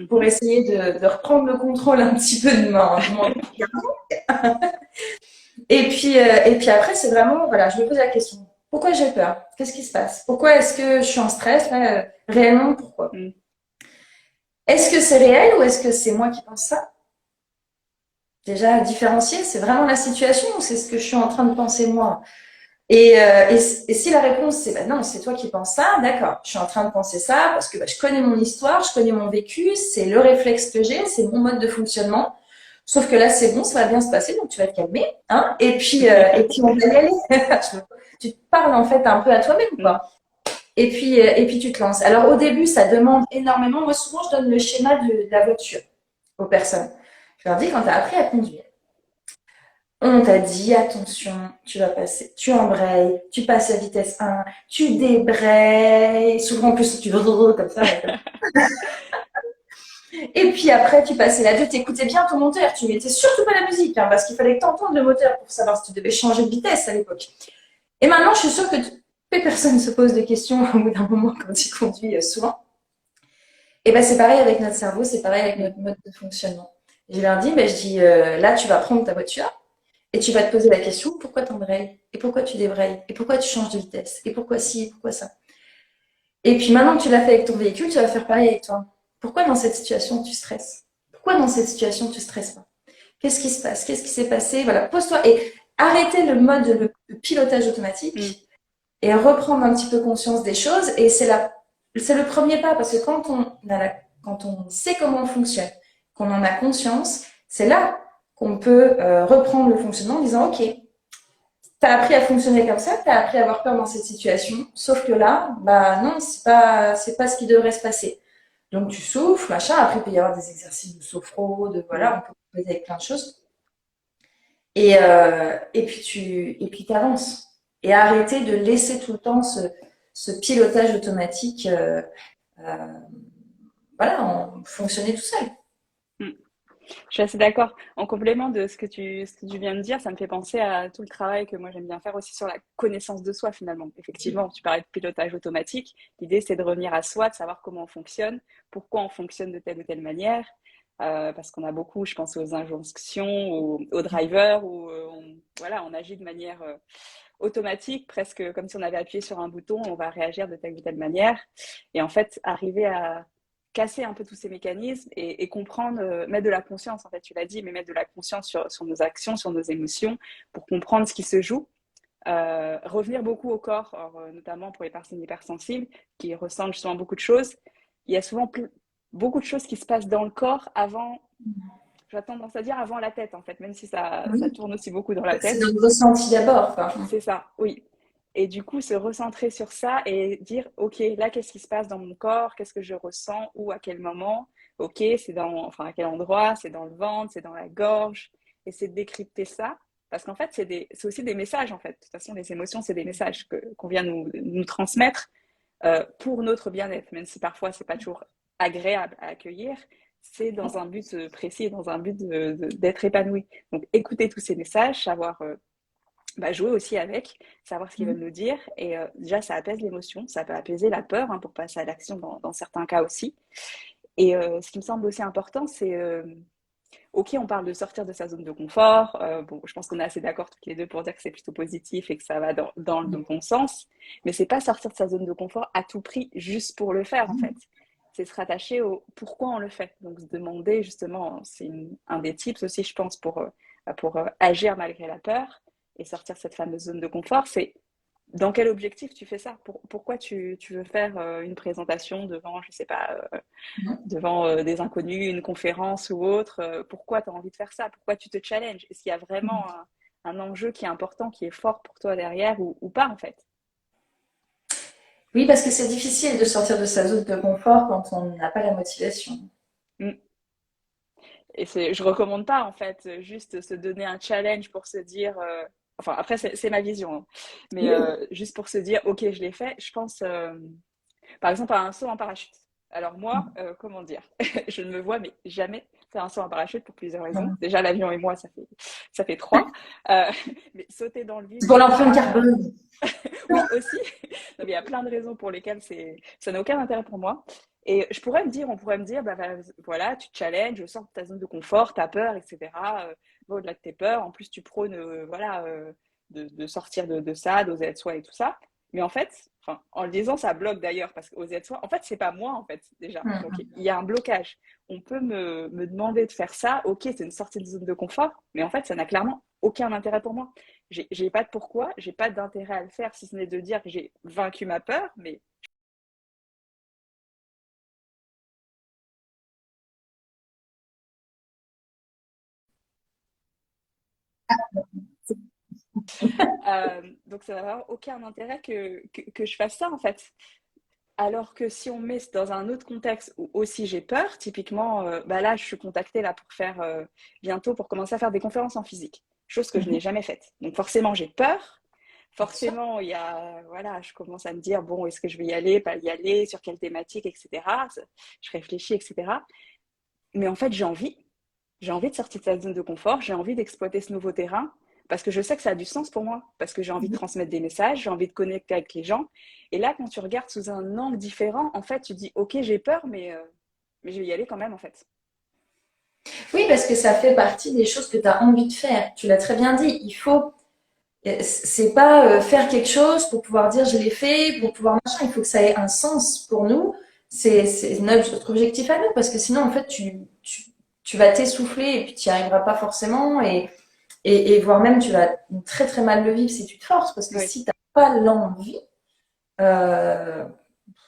pour Mhm. essayer de reprendre le contrôle un petit peu de mon et puis après, c'est vraiment, voilà, je me pose la question. Pourquoi j'ai peur? Qu'est-ce qui se passe? Pourquoi est-ce que je suis en stress? Là, réellement, pourquoi? Mm. Est-ce que c'est réel ou est-ce que c'est moi qui pense ça? Déjà, à différencier, c'est vraiment la situation ou c'est ce que je suis en train de penser moi? Et si la réponse c'est bah non, c'est toi qui penses ça, d'accord, je suis en train de penser ça parce que bah, je connais mon histoire, je connais mon vécu, c'est le réflexe que j'ai, c'est mon mode de fonctionnement. Sauf que là, c'est bon, ça va bien se passer, donc tu vas te calmer, hein, et puis on va y aller. Tu te parles en fait un peu à toi-même, Mm. quoi. Et puis tu te lances. Alors au début, ça demande énormément. Moi, souvent, je donne le schéma de la voiture aux personnes. Je leur dis, quand tu as appris à conduire, on t'a dit, attention, tu vas passer, tu embrayes, tu passes à vitesse 1, tu débrayes, souvent en plus tu comme ça. Et puis après, tu passais la 2, tu écoutais bien ton moteur, tu mettais surtout pas la musique, hein, parce qu'il fallait que tu entendes le moteur pour savoir si tu devais changer de vitesse à l'époque. Et maintenant, je suis sûre que toutes les personnes se posent des questions au bout d'un moment quand ils conduisent souvent. Et ben c'est pareil avec notre cerveau, c'est pareil avec Mm. notre mode de fonctionnement. Je leur dis, ben, je dis, là, tu vas prendre ta voiture, et tu vas te poser la question, pourquoi t'embrayes? Et pourquoi tu débrayes? Et pourquoi tu changes de vitesse? Et pourquoi ci? Et pourquoi ça? Et puis maintenant que tu l'as fait avec ton véhicule, tu vas faire pareil avec toi. Pourquoi dans cette situation tu stresses? Pourquoi dans cette situation tu stresses pas? Qu'est-ce qui se passe? Qu'est-ce qui s'est passé? Voilà, pose-toi et arrêtez le pilotage Mm. automatique et reprendre un petit peu conscience des choses. Et c'est le premier pas parce que quand on sait comment on fonctionne, qu'on en a conscience, c'est là qu'on peut reprendre le fonctionnement en disant, OK, t'as appris à fonctionner comme ça, t'as appris à avoir peur dans cette situation, sauf que là, bah non, c'est pas ce qui devrait se passer. Donc tu souffles, machin, après il peut y avoir des exercices de sophro, de Mm. voilà, on peut composer avec plein de choses. Et puis t'avances. Et arrêter de laisser tout le temps ce pilotage automatique euh, voilà, fonctionner tout seul. Mm. Je suis assez d'accord. En complément de ce que tu viens de dire, ça me fait penser à tout le travail que moi j'aime bien faire aussi sur la connaissance de soi finalement. Effectivement, tu parlais de pilotage automatique. L'idée, c'est de revenir à soi, de savoir comment on fonctionne, pourquoi on fonctionne de telle ou telle manière. Parce qu'on a beaucoup, je pense, aux injonctions, aux drivers, où voilà, on agit de manière automatique, presque comme si on avait appuyé sur un bouton, on va réagir de telle ou telle manière. Et en fait, arriver casser un peu tous ces mécanismes et comprendre, mettre de la conscience, en fait, tu l'as dit, mais mettre de la conscience sur nos actions, sur nos émotions, pour comprendre ce qui se joue. Revenir beaucoup au corps, notamment pour les personnes hypersensibles qui ressentent justement beaucoup de choses. Il y a souvent beaucoup de choses qui se passent dans le corps avant, j'ai tendance à dire avant la tête, en fait, même si ça Oui, tourne aussi beaucoup dans la c'est tête. dans le ressenti d'abord, quoi. C'est ça, oui. Et du coup, se recentrer sur ça et dire, OK, là, qu'est-ce qui se passe dans mon corps? Qu'est-ce que je ressens? Où, à quel moment? OK, enfin, à quel endroit? C'est dans le ventre, c'est dans la gorge. Et c'est de décrypter ça. Parce qu'en fait, c'est aussi des messages, en fait. De toute façon, les émotions, c'est des messages qu'on vient nous transmettre pour notre bien-être. Même si parfois, c'est pas toujours agréable à accueillir, c'est dans un but précis, dans un but d'être épanoui. Donc, écouter tous ces messages, savoir jouer aussi avec, savoir ce qu'ils veulent nous dire. Et déjà, ça apaise l'émotion, ça peut apaiser la peur pour passer à l'action dans certains cas aussi. Et ce qui me semble aussi important, c'est, OK, on parle de sortir de sa zone de confort. Bon, je pense qu'on est assez d'accord toutes les deux pour dire que c'est plutôt positif et que ça va dans le bon sens. Mais c'est pas sortir de sa zone de confort à tout prix juste pour le faire, en fait. C'est se rattacher au pourquoi on le fait. Donc, se demander justement, c'est un des tips aussi, je pense, pour agir malgré la peur et sortir de cette fameuse zone de confort, c'est dans quel objectif tu fais ça? Pourquoi tu veux faire une présentation devant, je sais pas, devant des inconnus, une conférence ou autre? Pourquoi tu as envie de faire ça? Pourquoi tu te challenges? Est-ce qu'il y a vraiment un enjeu qui est important, qui est fort pour toi derrière ou pas en fait? Oui, parce que c'est difficile de sortir de sa zone de confort quand on n'a pas la motivation. Mm. Et je recommande pas en fait, juste se donner un challenge pour se dire, enfin après c'est ma vision, hein, mais Oui. juste pour se dire, ok, je l'ai fait. Je pense par exemple, à un saut en parachute. Alors moi, comment dire, je ne me vois mais jamais faire un saut en parachute pour plusieurs raisons. Déjà, l'avion et moi, ça fait trois. Euh, mais sauter dans le vide C'est pour comme l'empreinte ça, carbone. oui aussi. Donc, il y a plein de raisons pour lesquelles ça n'a aucun intérêt pour moi. Et on pourrait me dire, bah, voilà, tu te challenges, sors de ta zone de confort, ta peur, etc. Va au-delà de tes peurs. En plus, tu prônes, voilà, de sortir de ça, d'oser être soi et tout ça. Mais en fait, enfin, en le disant, ça bloque d'ailleurs, parce qu'oser être soi, en fait, c'est pas moi, en fait, déjà. Donc, il y a un blocage. On peut me demander de faire ça, ok, c'est une sortie de zone de confort, mais en fait, ça n'a clairement aucun intérêt pour moi. J'ai pas de pourquoi, j'ai pas d'intérêt à le faire, si ce n'est de dire que j'ai vaincu ma peur, mais donc ça n'a vraiment aucun intérêt que je fasse ça, en fait. Alors que si on met dans un autre contexte où aussi j'ai peur, typiquement, là, je suis contactée là pour faire bientôt pour commencer à faire des conférences en physique, chose que je n'ai jamais faite. Donc forcément, j'ai peur. Forcément, il y a, voilà, je commence à me dire, bon, est-ce que je vais y aller, pas y aller, sur quelle thématique, etc. Je réfléchis, etc. Mais en fait, j'ai envie de sortir de cette zone de confort, j'ai envie d'exploiter ce nouveau terrain parce que je sais que ça a du sens pour moi, parce que j'ai envie de transmettre des messages, j'ai envie de connecter avec les gens. Et là, quand tu regardes sous un angle différent, en fait, tu dis, ok, j'ai peur, mais je vais y aller quand même, en fait. Oui, parce que ça fait partie des choses que tu as envie de faire. Tu l'as très bien dit. C'est pas faire quelque chose pour pouvoir dire je l'ai fait, pour pouvoir machin. Il faut que ça ait un sens pour nous. C'est notre objectif à nous, parce que sinon, en fait, tu vas t'essouffler et puis tu n'y arriveras pas forcément. Et voire même, tu vas très très mal le vivre si tu te forces, parce que Oui, si tu n'as pas l'envie, euh,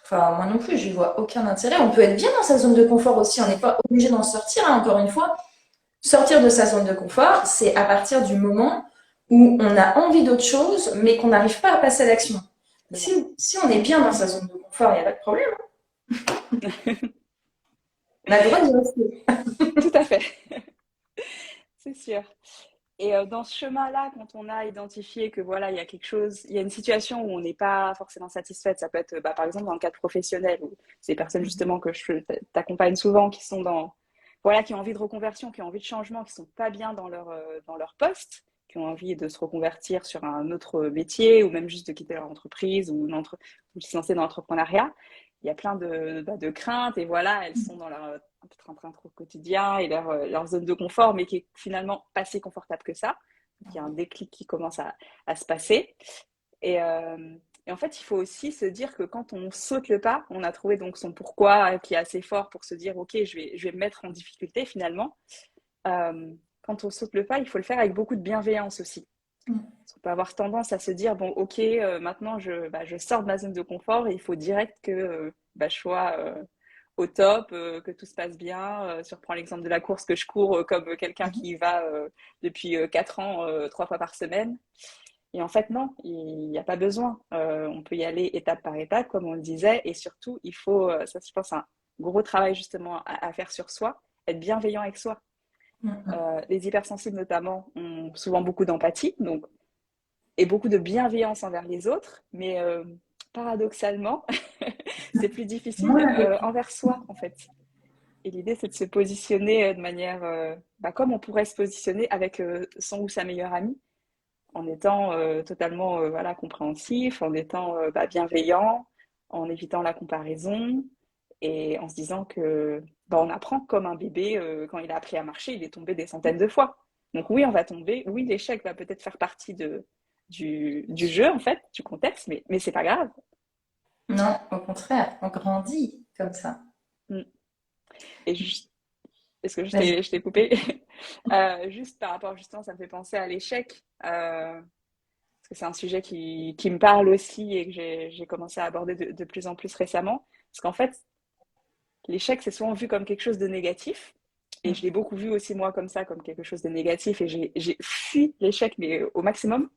enfin, moi non plus, je n'y vois aucun intérêt. On peut être bien dans sa zone de confort aussi, on n'est pas obligé d'en sortir, hein, encore une fois. Sortir de sa zone de confort, c'est à partir du moment où on a envie d'autre chose, mais qu'on n'arrive pas à passer à l'action. c'est ça. Si on est bien dans sa zone de confort, il n'y a pas de problème. On a le droit d'y rester. Tout à fait, c'est sûr. Et dans ce chemin-là, quand on a identifié que voilà, il y a quelque chose, il y a une situation où on n'est pas forcément satisfaite, ça peut être par exemple dans le cadre professionnel, où ces personnes justement que je t'accompagne souvent, qui sont voilà, qui ont envie de reconversion, qui ont envie de changement, qui sont pas bien dans leur poste, qui ont envie de se reconvertir sur un autre métier ou même juste de quitter leur entreprise ou de se lancer dans l'entrepreneuriat. Il y a plein de craintes et voilà, elles sont dans leur train-train trop quotidien et leur zone de confort, mais qui est finalement pas si confortable que ça. Donc, il y a un déclic qui commence à se passer. Et Et en fait, il faut aussi se dire que quand on saute le pas, on a trouvé donc son pourquoi qui est assez fort pour se dire, OK, je vais me mettre en difficulté finalement. Quand on saute le pas, il faut le faire avec beaucoup de bienveillance aussi. Parce qu'on peut avoir tendance à se dire, bon, OK, maintenant je sors de ma zone de confort et il faut direct que je sois au top, que tout se passe bien. Si on reprend l'exemple de la course, que je cours comme quelqu'un qui y va depuis 4 ans, 3 fois par semaine. Et en fait, non, il n'y a pas besoin. On peut y aller étape par étape, comme on le disait. Et surtout, il faut, ça je pense, un gros travail justement à faire sur soi, être bienveillant avec soi. Les hypersensibles notamment ont souvent beaucoup d'empathie donc, et beaucoup de bienveillance envers les autres, mais paradoxalement, c'est plus difficile envers soi en fait. Et l'idée, c'est de se positionner de manière comme on pourrait se positionner avec son ou sa meilleure amie, en étant totalement voilà, compréhensif, en étant bienveillant, en évitant la comparaison et en se disant que on apprend comme un bébé quand il a appris à marcher, il est tombé des centaines de fois. Donc oui, on va tomber, oui, l'échec va peut-être faire partie du jeu, en fait, du contexte, mais c'est pas grave. Non, au contraire, on grandit comme ça. Mm. Et juste, est-ce que Vas-y. je t'ai coupé juste par rapport, justement, ça me fait penser à l'échec. Parce que c'est un sujet qui me parle aussi et que j'ai commencé à aborder de plus en plus récemment. Parce qu'en fait, l'échec, c'est souvent vu comme quelque chose de négatif. Et je l'ai beaucoup vu aussi, moi, comme ça, comme quelque chose de négatif. Et j'ai fui l'échec, mais au maximum,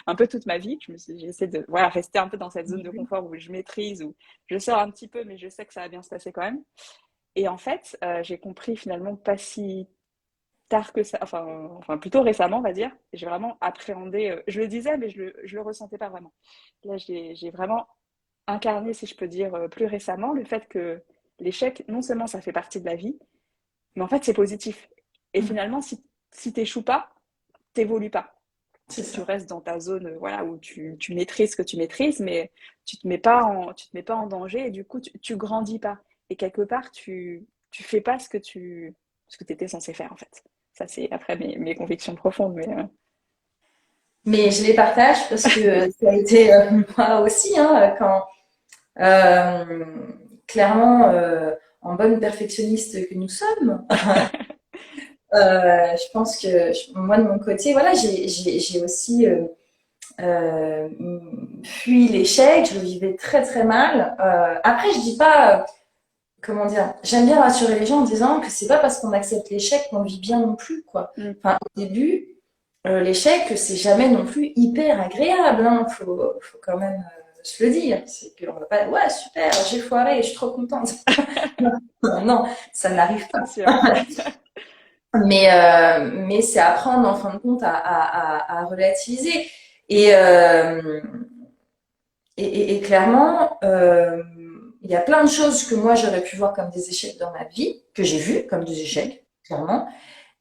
un peu toute ma vie. J'ai essayé de voilà, rester un peu dans cette zone de confort où je maîtrise, où je sors un petit peu, mais je sais que ça va bien se passer quand même. Et en fait, j'ai compris finalement pas si tard que ça, enfin plutôt récemment, on va dire. J'ai vraiment appréhendé, je le disais, mais je le ressentais pas vraiment. Là, j'ai vraiment incarné, si je peux dire, plus récemment, le fait que l'échec, non seulement ça fait partie de la vie, mais en fait, c'est positif. Et finalement, si t'échoues pas, t'évolues pas. C'est Tu ça. restes dans ta zone voilà, où tu maîtrises ce que tu maîtrises, mais tu te mets pas en danger et du coup, tu grandis pas. Et quelque part, tu fais pas ce que tu étais censé faire, en fait. Ça, c'est après mes convictions profondes, mais Mais je les partage parce que ça a été moi aussi, hein, quand euh, clairement, en bonne perfectionniste que nous sommes, je pense que moi de mon côté, voilà, j'ai aussi fui l'échec, je le vivais très très mal. Après, je dis pas, comment dire, j'aime bien rassurer les gens en disant que c'est pas parce qu'on accepte l'échec qu'on le vit bien non plus, quoi. mm, Enfin, au début, l'échec, c'est jamais non plus hyper agréable, hein. Faut quand même se le dire. C'est qu'on va pas, ouais, super, j'ai foiré, je suis trop contente. Non, non, ça n'arrive c'est pas. sûr. Mais c'est apprendre en fin de compte à relativiser. Et, euh, et clairement, il y a plein de choses que moi j'aurais pu voir comme des échecs dans ma vie, que j'ai vu comme des échecs, clairement.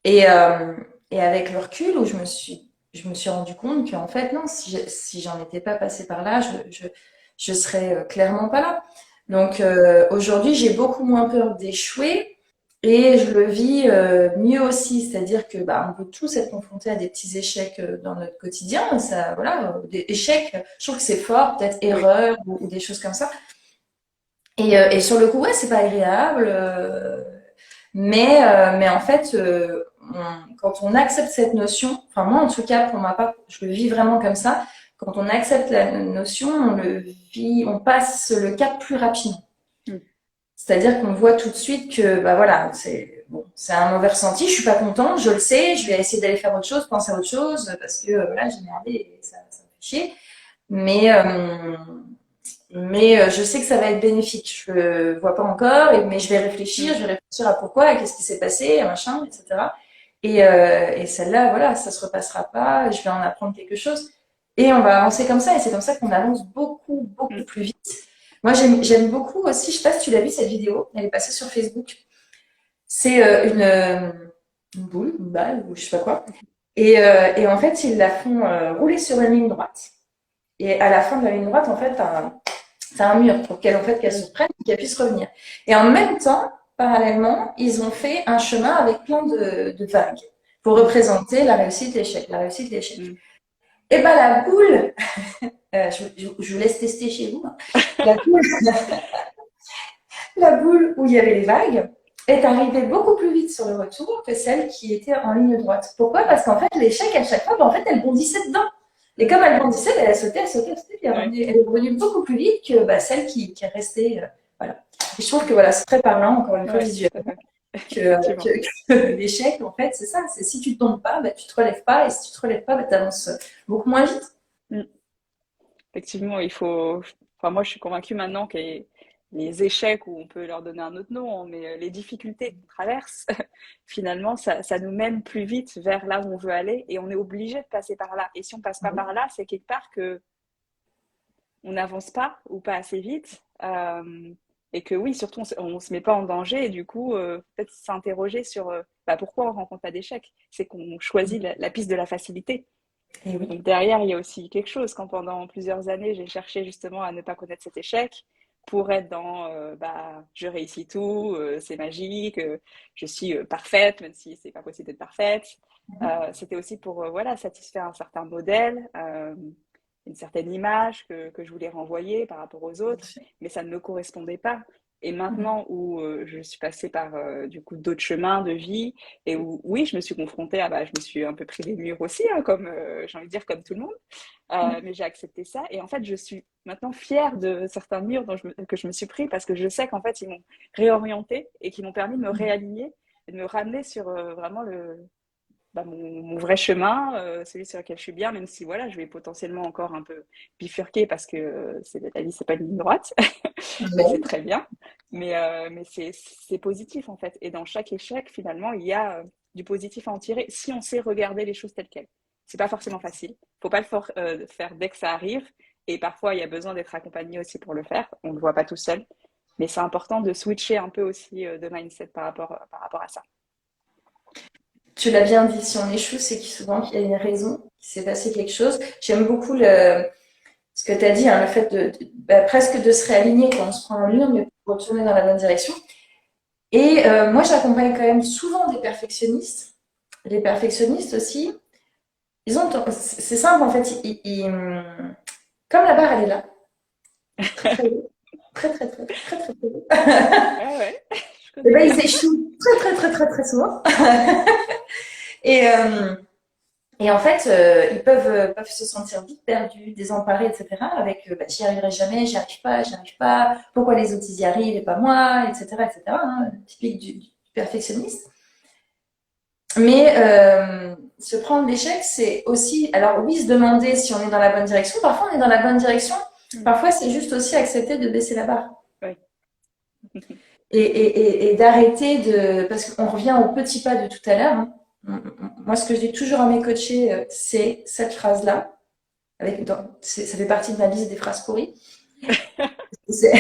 Et, euh, et avec le recul, où je me suis rendu compte qu'en fait, non, si j'en étais pas passée par là, je serais clairement pas là. Donc aujourd'hui, j'ai beaucoup moins peur d'échouer et je le vis mieux aussi. C'est-à-dire que bah, on peut tous être confrontés à des petits échecs dans notre quotidien. Ça, voilà, des échecs, je trouve que c'est fort, peut-être Oui. erreur ou des choses comme ça. Et sur le coup, ouais, c'est pas agréable. Mais en fait, quand on accepte cette notion, enfin moi en tout cas pour ma part, je le vis vraiment comme ça. Quand on accepte la notion, on le vit, on passe le cap plus rapidement. Mm, C'est-à-dire qu'on voit tout de suite que bah voilà, c'est bon, c'est un mauvais ressenti, je suis pas contente, je le sais, je vais essayer d'aller faire autre chose, penser à autre chose parce que voilà, j'ai merdé et ça me fait chier. Mais je sais que ça va être bénéfique. Je le vois pas encore, mais mm, je vais réfléchir à pourquoi, qu'est-ce qui s'est passé, machin, etc. Et celle-là, voilà, ça se repassera pas. Je vais en apprendre quelque chose et on va avancer comme ça. Et c'est comme ça qu'on avance beaucoup, beaucoup mm. plus vite. Moi, j'aime beaucoup aussi. Je sais pas si tu l'as vu cette vidéo. Elle est passée sur Facebook. C'est une boule, une balle ou je sais pas quoi. Et en fait, ils la font rouler sur une ligne droite. Et à la fin de la ligne droite, en fait, t'as un mur pour qu'elle en fait, qu'elle se Mm. reprenne et qu'elle puisse revenir. Et en même temps, parallèlement, ils ont fait un chemin avec plein de vagues pour représenter la réussite, l'échec, la réussite, l'échec. Mm. Et ben la boule, je vous laisse tester chez vous, hein. La boule, la boule où il y avait les vagues est arrivée beaucoup plus vite sur le retour que celle qui était en ligne droite. Pourquoi? Parce qu'en fait, l'échec, à chaque fois, ben, en fait, elle bondissait dedans. Et comme elle bondissait, ben, elle sautait, elle sautait, elle sautait, puis Ouais, elle est revenue beaucoup plus vite que ben, celle qui est restée. Voilà. Et je trouve que voilà, c'est très parlant, encore une fois, ouais, tout à visuellement, fait. que, Effectivement. que l'échec, en fait, c'est ça. C'est si tu ne tombes pas, ben, tu ne te relèves pas. Et si tu ne te relèves pas, ben, tu avances beaucoup moins vite. Mm. Effectivement, il faut. Enfin, moi, je suis convaincue maintenant que les échecs, ou on peut leur donner un autre nom, hein, mais les difficultés qu'on traverse, finalement, ça nous mène plus vite vers là où on veut aller et on est obligé de passer par là. Et si on passe pas par là, c'est quelque part que on n'avance pas ou pas assez vite. Et que oui, surtout, on se met pas en danger. Et du coup, peut-être s'interroger sur bah, pourquoi on rencontre pas d'échecs. C'est qu'on choisit la piste de la facilité. Et oui. Donc derrière, il y a aussi quelque chose. Quand pendant plusieurs années, j'ai cherché justement à ne pas connaître cet échec pour être dans bah, je réussis tout, c'est magique, je suis parfaite, même si c'est pas possible d'être parfaite. C'était aussi pour voilà, satisfaire un certain modèle, une certaine image que je voulais renvoyer par rapport aux autres, mais ça ne me correspondait pas. Et maintenant où je suis passée par du coup d'autres chemins de vie et où oui, je me suis confrontée à bah, je me suis un peu pris les murs aussi, hein, comme j'ai envie de dire comme tout le monde, mais j'ai accepté ça et en fait je suis maintenant fière de certains murs que je me suis pris parce que je sais qu'en fait ils m'ont réorientée et qui m'ont permis de me réaligner et de me ramener sur vraiment bah, mon vrai chemin, celui sur lequel je suis bien, même si voilà, je vais potentiellement encore un peu bifurquer parce que la vie, c'est pas une ligne droite, et c'est très bien. Mais c'est positif en fait. Et dans chaque échec, finalement, il y a du positif à en tirer si on sait regarder les choses telles quelles. C'est pas forcément facile. Faut pas faire dès que ça arrive. Et parfois, il y a besoin d'être accompagné aussi pour le faire. On ne le voit pas tout seul. Mais c'est important de switcher un peu aussi de mindset par rapport à ça. Tu l'as bien dit, si on échoue, c'est souvent qu'il y a une raison, qu'il s'est passé quelque chose. J'aime beaucoup ce que tu as dit, hein, le fait bah, presque de se réaligner quand on se prend un mur, mais pour retourner dans la bonne direction. Et moi, j'accompagne quand même souvent des perfectionnistes. Les perfectionnistes aussi, c'est simple en fait, comme la barre elle est là, très très haut, très très très très très très haut, Ouais, ouais, je et connais ben bien. ils échouent très très très très très souvent. Et, euh, Et en fait, peuvent se sentir vite perdus, désemparés, etc. Avec bah, j'y arriverai jamais, j'y arrive pas, pourquoi les autres ils y arrivent et pas moi, etc. etc. Hein, typique du perfectionniste. Mais se prendre l'échec, c'est aussi, alors oui, se demander si on est dans la bonne direction. Parfois, on est dans la bonne direction. Mm. Parfois, c'est juste aussi accepter de baisser la barre. Ouais. Et d'arrêter de... Parce qu'on revient au petit pas de tout à l'heure. Hein. Moi, ce que je dis toujours à mes coachés, c'est cette phrase-là. Ça fait partie de ma liste des phrases pourries. C'est,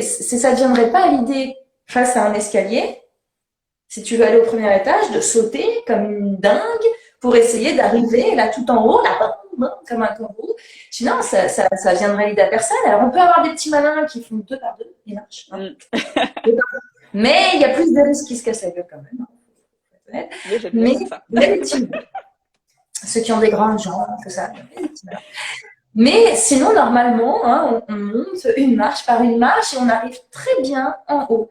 ça ne viendrait pas à l'idée face à un escalier, si tu veux aller au premier étage, de sauter comme une dingue pour essayer d'arriver là tout en haut, là, comme un kangourou. Sinon, ça viendrait à l'idée à personne. Alors, on peut avoir des petits malins qui font 2 par 2 les marches. Hein. Mm. Mais il y a plus de risques qui se cassent la gueule quand même. Hein, Mais j'aime bien mais dire ça. il y a des petits malins. Ceux qui ont des grandes jambes, tout ça. Mais sinon, normalement, hein, on monte une marche par une marche et on arrive très bien en haut.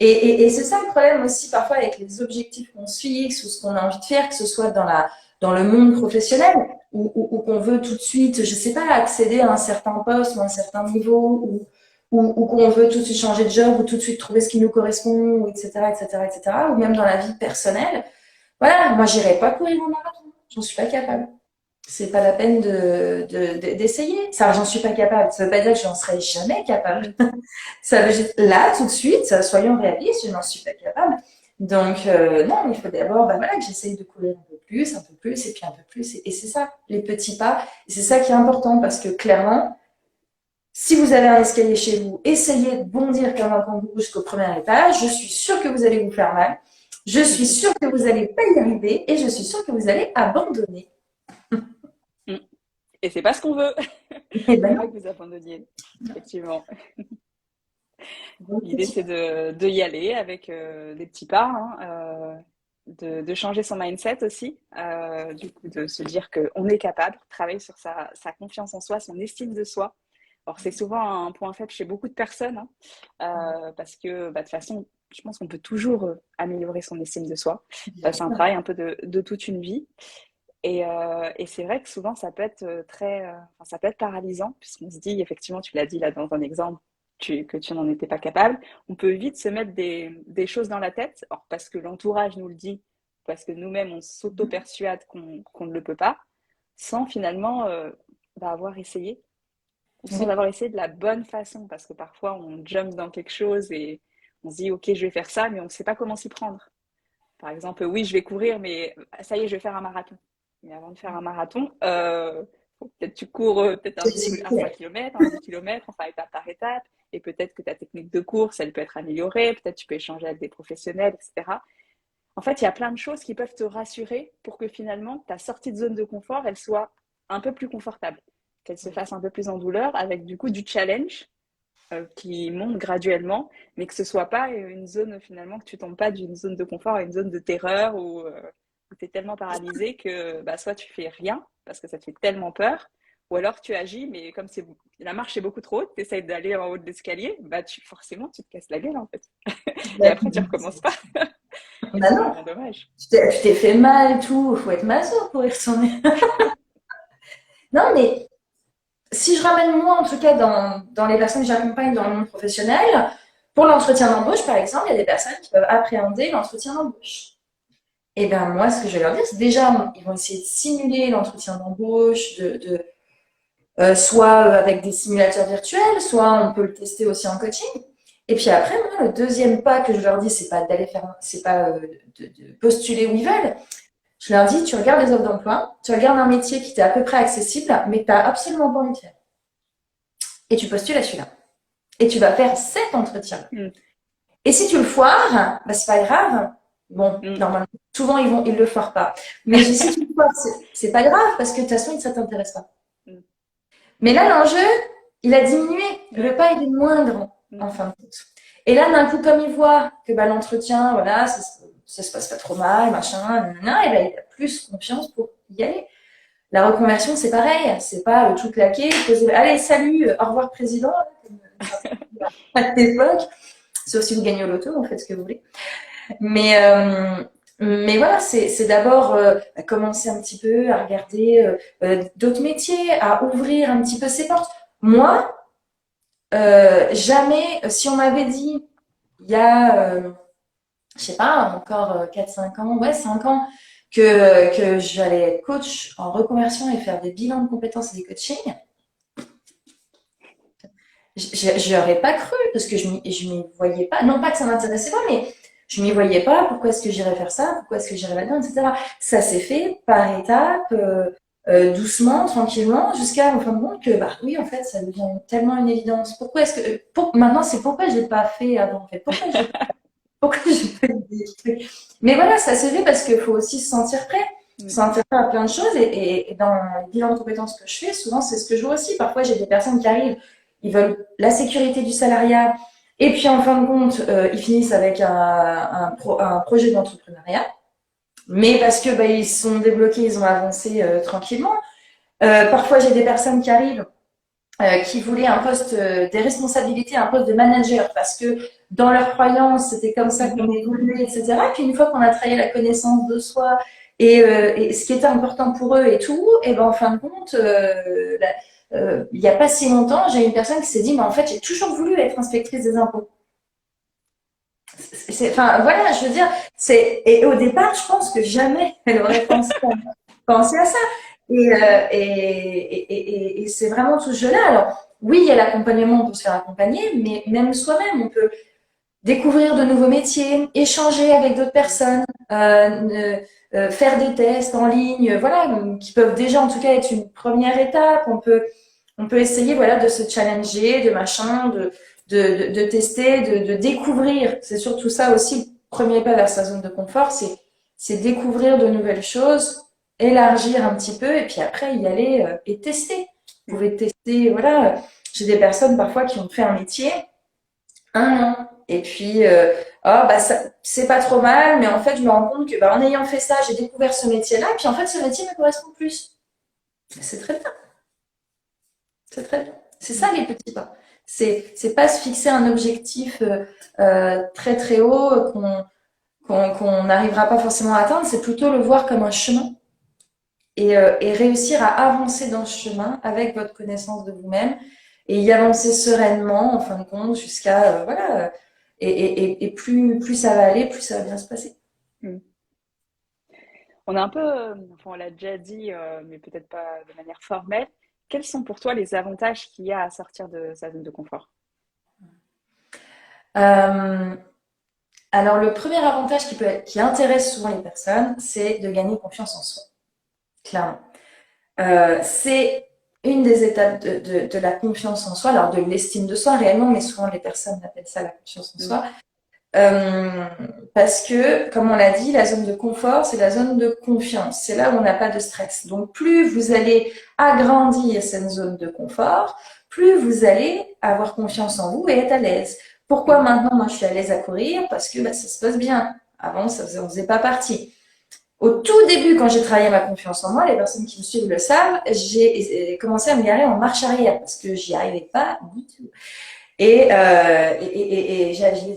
Et c'est ça le problème aussi parfois avec les objectifs qu'on se fixe ou ce qu'on a envie de faire, que ce soit dans le monde professionnel ou qu'on veut tout de suite, je sais pas, accéder à un certain poste ou à un certain niveau ou qu'on veut tout de suite changer de job ou tout de suite trouver ce qui nous correspond, ou etc., etc., etc., ou même dans la vie personnelle. Voilà, moi, j'irai pas courir un marathon. J'en suis pas capable. C'est pas la peine d'essayer. Ça, j'en suis pas capable. Ça veut pas dire que j'en serai jamais capable. Ça veut juste, là, tout de suite, soyons réalistes, je n'en suis pas capable. Donc, non, il faut d'abord, bah voilà, que j'essaye de courir un peu plus, et puis un peu plus. Et c'est ça, les petits pas. Et c'est ça qui est important parce que clairement, si vous avez un escalier chez vous, essayez de bondir comme un kangourou jusqu'au premier étage. Je suis sûre que vous allez vous faire mal. Je suis sûre que vous n'allez pas y arriver et je suis sûre que vous allez abandonner. Mm. Et c'est pas ce qu'on veut. Eh Faut ben pas non. que vous abandonniez. Effectivement. Donc, L'idée, c'est de y aller avec des petits pas, hein, de changer son mindset aussi, du coup de se dire qu'on est capable, travailler sur sa confiance en soi, son estime de soi. Alors c'est souvent un point faible chez beaucoup de personnes, hein, parce que bah, de toute façon, je pense qu'on peut toujours améliorer son estime de soi. C'est un travail un peu de toute une vie. Et c'est vrai que souvent, ça peut être enfin, ça peut être paralysant, puisqu'on se dit, effectivement, tu l'as dit là dans un exemple, que tu n'en étais pas capable. On peut vite se mettre des choses dans la tête, or, parce que l'entourage nous le dit, parce que nous-mêmes, on s'auto-persuade qu'on ne le peut pas, sans finalement bah, avoir essayé, ou sans Oui, avoir essayé de la bonne façon, parce que parfois, on jump dans quelque chose et on se dit, OK, je vais faire ça, mais on ne sait pas comment s'y prendre. Par exemple, oui, je vais courir, mais ça y est, je vais faire un marathon. Mais avant de faire un marathon, peut-être tu cours peut-être un 5 km, un 10 km, enfin étape par étape, et peut-être que ta technique de course, elle peut être améliorée, peut-être tu peux échanger avec des professionnels, etc. En fait, il y a plein de choses qui peuvent te rassurer pour que finalement, ta sortie de zone de confort, elle soit un peu plus confortable, qu'elle se fasse un peu plus en douleur, avec du coup du challenge qui monte graduellement, mais que ce soit pas une zone finalement, que tu tombes pas d'une zone de confort à une zone de terreur où tu es tellement paralysé que bah, soit tu fais rien parce que ça te fait tellement peur, ou alors tu agis, mais comme la marche est beaucoup trop haute, tu essayes d'aller en haut de l'escalier, bah forcément tu te casses la gueule en fait. Et après tu recommences pas. Et bah c'est non, vraiment dommage. tu t'es fait mal et tout, faut être maso pour y retourner. Non, mais si je ramène moi, en tout cas, dans les personnes que j'accompagne dans le monde professionnel, pour l'entretien d'embauche, par exemple, il y a des personnes qui peuvent appréhender l'entretien d'embauche. Et ben moi, ce que je vais leur dire, c'est déjà, ils vont essayer de simuler l'entretien d'embauche, soit avec des simulateurs virtuels, soit on peut le tester aussi en coaching. Et puis après, moi, le deuxième pas que je leur dis, c'est pas d'aller faire, c'est pas de postuler où ils veulent. Je leur dis, tu regardes les offres d'emploi, tu regardes un métier qui t'est à peu près accessible, mais que tu n'as absolument pas envie de faire. Et tu postules à celui-là. Et tu vas faire cet entretien. Mm. Et si tu le foires, bah, c'est pas grave. Bon, Mm. normalement, souvent, ils le foirent pas. Mais si tu le foires, c'est pas grave parce que de toute façon, ça t'intéresse pas. Mm. Mais là, l'enjeu, il a diminué. Le Ouais. pas, il est moindre, Mm. en fin de compte. Et là, d'un coup, comme il voit que bah, l'entretien, voilà, ça se passe pas trop mal, machin, nanana, et ben, il a plus confiance pour y aller. La reconversion, c'est pareil. C'est pas tout claquer, poser, allez, salut, au revoir, président, comme à l'époque. Sauf si vous gagnez au loto, vous faites ce que vous voulez. Mais, euh, mais voilà, c'est d'abord commencer un petit peu à regarder d'autres métiers, à ouvrir un petit peu ses portes. Moi, jamais, si on m'avait dit il y a, je sais pas, encore 4-5 ans, ouais, 5 ans, que j'allais être coach en reconversion et faire des bilans de compétences et des coachings, je n'aurais pas cru parce que je m'y voyais pas. Non pas que ça m'intéressait pas, mais je m'y voyais pas. Pourquoi est-ce que j'irais faire ça? Pourquoi est-ce que j'irais là-dedans, etc. Ça s'est fait par étapes, doucement, tranquillement, jusqu'à en fin de compte que bah oui, en fait, ça devient tellement une évidence. Pourquoi est-ce que maintenant c'est pourquoi je l'ai pas fait avant. En fait, pourquoi j'ai pas eu des trucs. Mais voilà, ça s'est fait parce qu'il faut aussi se sentir prêt. Se Mm. sentir prêt à plein de choses et dans les bilans de compétences que je fais, souvent c'est ce que je vois aussi. Parfois j'ai des personnes qui arrivent, ils veulent la sécurité du salariat et puis en fin de compte, ils finissent avec un projet d'entrepreneuriat. Mais parce que bah, ils sont débloqués, ils ont avancé tranquillement. Parfois j'ai des personnes qui arrivent qui voulaient un poste des responsabilités, un poste de manager, parce que dans leur croyance, c'était comme ça qu'on évoluait, etc. Puis une fois qu'on a travaillé la connaissance de soi et ce qui était important pour eux et tout, et ben en fin de compte, il n'y a pas si longtemps, j'ai une personne qui s'est dit, mais en fait, j'ai toujours voulu être inspectrice des impôts. Enfin, voilà, je veux dire, et au départ, je pense que jamais elle aurait pensé à ça. Et c'est vraiment tout ce jeu-là. Alors, oui, il y a l'accompagnement, on peut se faire accompagner, mais même soi-même, on peut découvrir de nouveaux métiers, échanger avec d'autres personnes, faire des tests en ligne, voilà, qui peuvent déjà en tout cas être une première étape. On peut essayer, voilà, de se challenger, de machin, de tester, de découvrir. C'est surtout ça aussi, le premier pas vers sa zone de confort, c'est découvrir de nouvelles choses, élargir un petit peu, et puis après y aller et tester. Vous pouvez tester, voilà. J'ai des personnes parfois qui ont fait un métier 1 an, Et puis, c'est pas trop mal, mais en fait, je me rends compte que en ayant fait ça, j'ai découvert ce métier-là, et puis en fait, ce métier me correspond plus. C'est très bien, c'est très bien. C'est ça les petits pas. C'est pas se fixer un objectif très très haut qu'on n'arrivera pas forcément à atteindre, c'est plutôt le voir comme un chemin et réussir à avancer dans ce chemin avec votre connaissance de vous-même et y avancer sereinement en fin de compte jusqu'à voilà et plus ça va aller, plus ça va bien se passer. Mm. On a un peu, enfin, on l'a déjà dit, mais peut-être pas de manière formelle. Quels sont pour toi les avantages qu'il y a à sortir de sa zone de confort? Euh, alors le premier avantage qui intéresse souvent les personnes, c'est de gagner confiance en soi, clairement. C'est une des étapes de la confiance en soi, alors de l'estime de soi réellement, mais souvent les personnes appellent ça la confiance en Mm. soi. Euh, Parce que, comme on l'a dit, la zone de confort, c'est la zone de confiance. C'est là où on n'a pas de stress. Donc, plus vous allez agrandir cette zone de confort, plus vous allez avoir confiance en vous et être à l'aise. Pourquoi Mm. maintenant, moi, je suis à l'aise à courir? Parce que ça se passe bien. Avant, on faisait pas partie. Au tout début, quand j'ai travaillé ma confiance en moi, les personnes qui me suivent le savent, j'ai commencé à me garer en marche arrière parce que j'y arrivais pas du tout.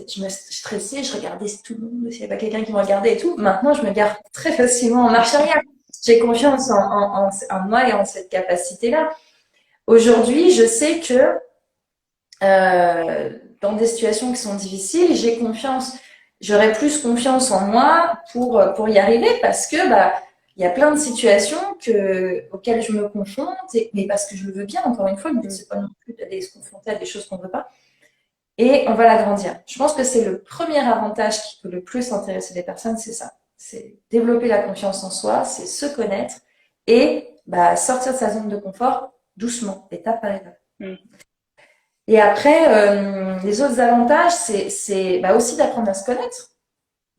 Je me stressais, je regardais tout le monde, s'il n'y avait pas quelqu'un qui me regardait et tout. Maintenant, je me gare très facilement en marche arrière. J'ai confiance en moi et en cette capacité-là. Aujourd'hui, je sais que dans des situations qui sont difficiles, j'aurai plus confiance en moi pour y arriver parce que il y a plein de situations auxquelles je me confronte, mais parce que je le veux bien, encore une fois, le but, Mm. c'est pas non plus d'aller se confronter à des choses qu'on ne veut pas. Et on va l'agrandir. Je pense que c'est le premier avantage qui peut le plus intéresser les personnes, c'est ça. C'est développer la confiance en soi, c'est se connaître et sortir de sa zone de confort doucement, étape par étape. Mm. Et après, les autres avantages, c'est aussi d'apprendre à se connaître.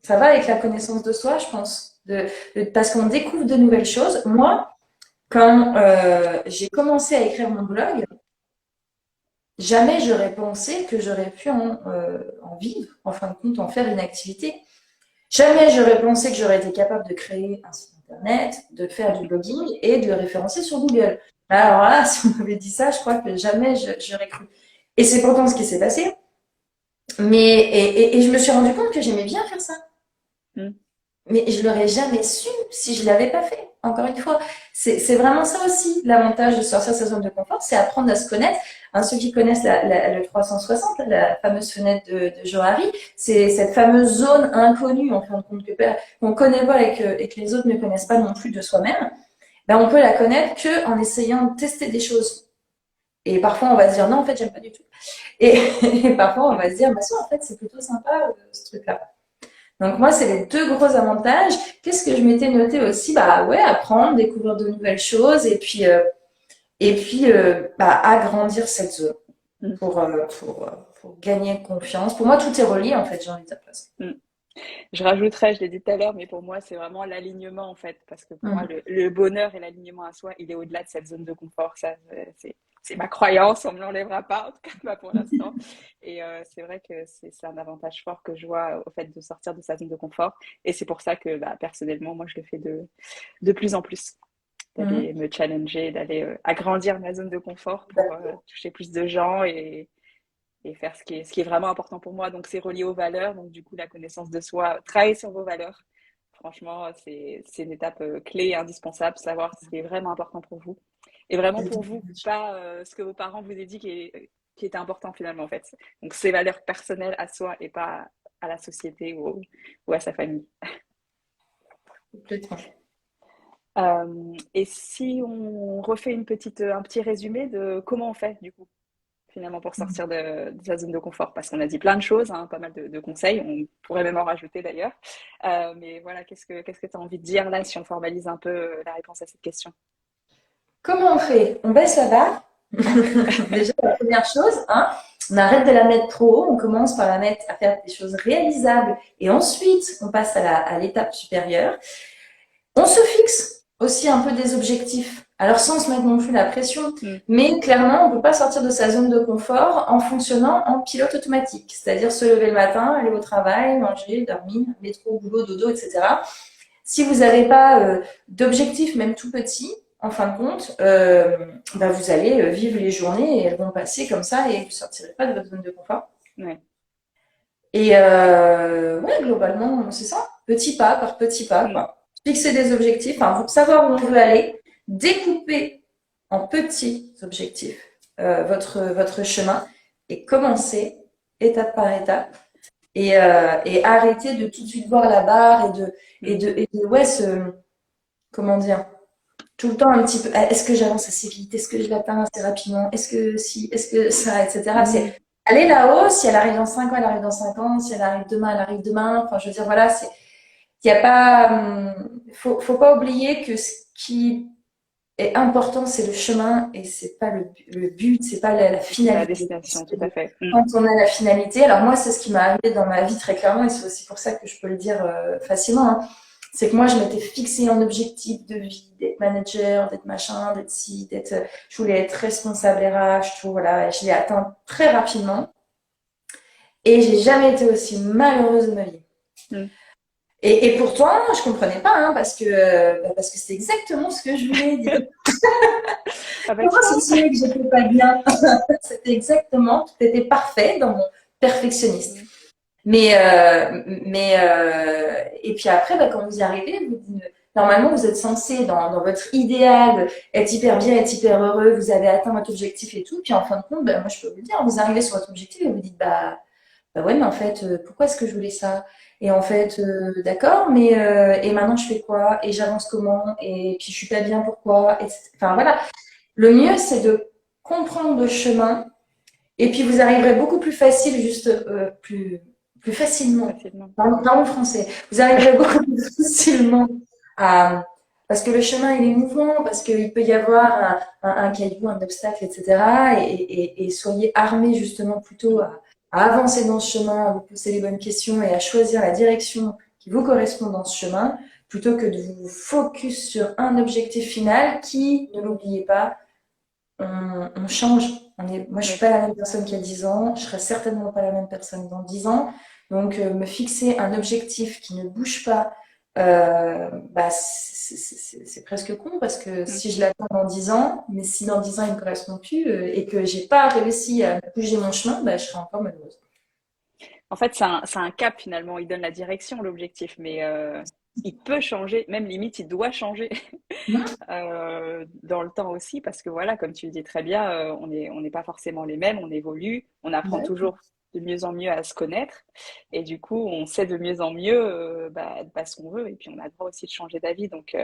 Ça va avec la connaissance de soi, je pense, parce qu'on découvre de nouvelles choses. Moi, quand j'ai commencé à écrire mon blog, jamais j'aurais pensé que j'aurais pu en vivre, en fin de compte, en faire une activité. Jamais j'aurais pensé que j'aurais été capable de créer un site internet, de faire du blogging et de le référencer sur Google. Alors là, si on m'avait dit ça, je crois que jamais j'aurais cru. Et c'est pourtant ce qui s'est passé. Et je me suis rendu compte que j'aimais bien faire ça. Mm. Mais je l'aurais jamais su si je l'avais pas fait. Encore une fois, c'est vraiment ça aussi l'avantage de sortir de sa zone de confort, c'est apprendre à se connaître. Ceux qui connaissent le 360, la fameuse fenêtre de Johari, c'est cette fameuse zone inconnue en fin de compte qu'on connaît pas et que les autres ne connaissent pas non plus de soi-même. On peut la connaître que en essayant de tester des choses. Et parfois on va se dire non en fait j'aime pas du tout. Et parfois on va se dire ça en fait c'est plutôt sympa ce truc-là. Donc moi, c'est les deux gros avantages. Qu'est-ce que je m'étais noté aussi? Apprendre, découvrir de nouvelles choses agrandir cette zone Mm. pour gagner confiance. Pour moi, tout est relié en fait, j'ai envie de dire presque. Mm. Je rajouterais, je l'ai dit tout à l'heure, mais pour moi, c'est vraiment l'alignement en fait, parce que pour moi, Mm. le bonheur et l'alignement à soi, il est au-delà de cette zone de confort. Ça, c'est ma croyance, on me l'enlèvera pas, en tout cas pas pour l'instant. Et c'est vrai que c'est un avantage fort que je vois au fait de sortir de sa zone de confort. Et c'est pour ça que personnellement, moi, je le fais de plus en plus, Mm. d'aller me challenger, d'aller agrandir ma zone de confort pour toucher plus de gens et faire ce qui est vraiment important pour moi. Donc, c'est relié aux valeurs. Donc, du coup, la connaissance de soi, travailler sur vos valeurs. Franchement, c'est une étape clé et indispensable, savoir ce qui est vraiment important pour vous. Et vraiment pour vous, pas ce que vos parents vous aient dit qui était important finalement, en fait. Donc, ces valeurs personnelles à soi et pas à la société ou à sa famille. Complètement. Et si on refait un petit résumé de comment on fait, du coup, finalement, pour sortir de sa zone de confort, parce qu'on a dit plein de choses, hein, pas mal de conseils, on pourrait même en rajouter d'ailleurs. Mais voilà, qu'est-ce que tu as envie de dire là si on formalise un peu la réponse à cette question? Comment on fait? On baisse la barre. Déjà, la première chose, hein, on arrête de la mettre trop haut, on commence par la mettre à faire des choses réalisables et ensuite on passe à l'étape supérieure. On se fixe aussi un peu des objectifs Alors sans se mettre non plus la pression, Mm. mais clairement, on ne peut pas sortir de sa zone de confort en fonctionnant en pilote automatique, c'est-à-dire se lever le matin, aller au travail, manger, dormir, métro, boulot, dodo, etc. Si vous n'avez pas d'objectif, même tout petit, en fin de compte, bah, vous allez vivre les journées et elles vont passer comme ça et vous ne sortirez pas de votre zone de confort. Ouais. Et ouais, globalement, c'est ça. Petit pas par petit pas, Mm. quoi. Fixer des objectifs, enfin, savoir où on veut aller, découper en petits objectifs votre chemin et commencer étape par étape et arrêter de tout de suite voir la barre Mm. et de ouais, comment dire, tout le temps un petit peu, est-ce que j'avance assez vite? Est-ce que je l'atteins assez rapidement? Est-ce que si, est-ce que ça, etc. C'est Mm. aller là-haut, si elle arrive dans 5 ans, elle arrive dans 5 ans, si elle arrive demain, elle arrive demain. Enfin, je veux dire, voilà, il y a pas, faut pas oublier que ce qui est important, c'est le chemin et c'est pas le but, c'est pas la C'est pas la finalité. destination, tout à fait. Mm. Quand on a la finalité, alors moi, c'est ce qui m'est arrivé dans ma vie très clairement et c'est aussi pour ça que je peux le dire facilement, hein. C'est que moi, je m'étais fixé un objectif de vie, d'être manager, d'être machin, d'être ci, je voulais être responsable RH, tout, voilà, et je l'ai atteint très rapidement et j'ai jamais été aussi malheureuse de ma vie. Mm. Et pourtant, je comprenais pas, hein, parce que c'est exactement ce que je voulais dire. Ah bah Comment tu ça vois. se fait que j'étais pas bien? C'était exactement, tout était parfait dans mon perfectionniste. Mm. Et puis après, bah, quand vous y arrivez, normalement, vous êtes censé, dans votre idéal, être hyper bien, être hyper heureux, vous avez atteint votre objectif et tout. Puis en fin de compte, bah, moi, je peux vous le dire, vous arrivez sur votre objectif et vous dites, bah ouais, mais en fait, pourquoi est-ce que je voulais ça? Et en fait, d'accord, mais et maintenant, je fais quoi? Et j'avance comment? Et puis, je suis pas bien, pourquoi? Enfin, voilà. Le mieux, c'est de comprendre le chemin et puis vous arriverez beaucoup plus facile, juste plus facilement. Facilement. Parlons français. Vous arriverez beaucoup plus facilement à parce que le chemin il est mouvant, parce qu'il peut y avoir un caillou, un obstacle, etc. Et soyez armés justement plutôt à avancer dans ce chemin, à vous poser les bonnes questions et à choisir la direction qui vous correspond dans ce chemin, plutôt que de vous focus sur un objectif final qui, ne l'oubliez pas, on change. Moi, je suis Oui. pas la même personne qu'il y a 10 ans. Je serai certainement pas la même personne dans 10 ans. Donc, me fixer un objectif qui ne bouge pas, bah, c'est presque con parce que Mm. si je l'attends dans 10 ans, mais si dans 10 ans il ne me correspond plus et que j'ai pas réussi à bouger mon chemin, bah, je serai encore malheureuse. En fait, c'est un cap finalement. Il donne la direction, l'objectif, mais il peut changer, même limite, il doit changer dans le temps aussi, parce que voilà, comme tu le dis très bien, on n'est pas forcément les mêmes, on évolue, on apprend Ouais. toujours de mieux en mieux à se connaître, et du coup, on sait de mieux en mieux bah, ce qu'on veut, et puis on a le droit aussi de changer d'avis, donc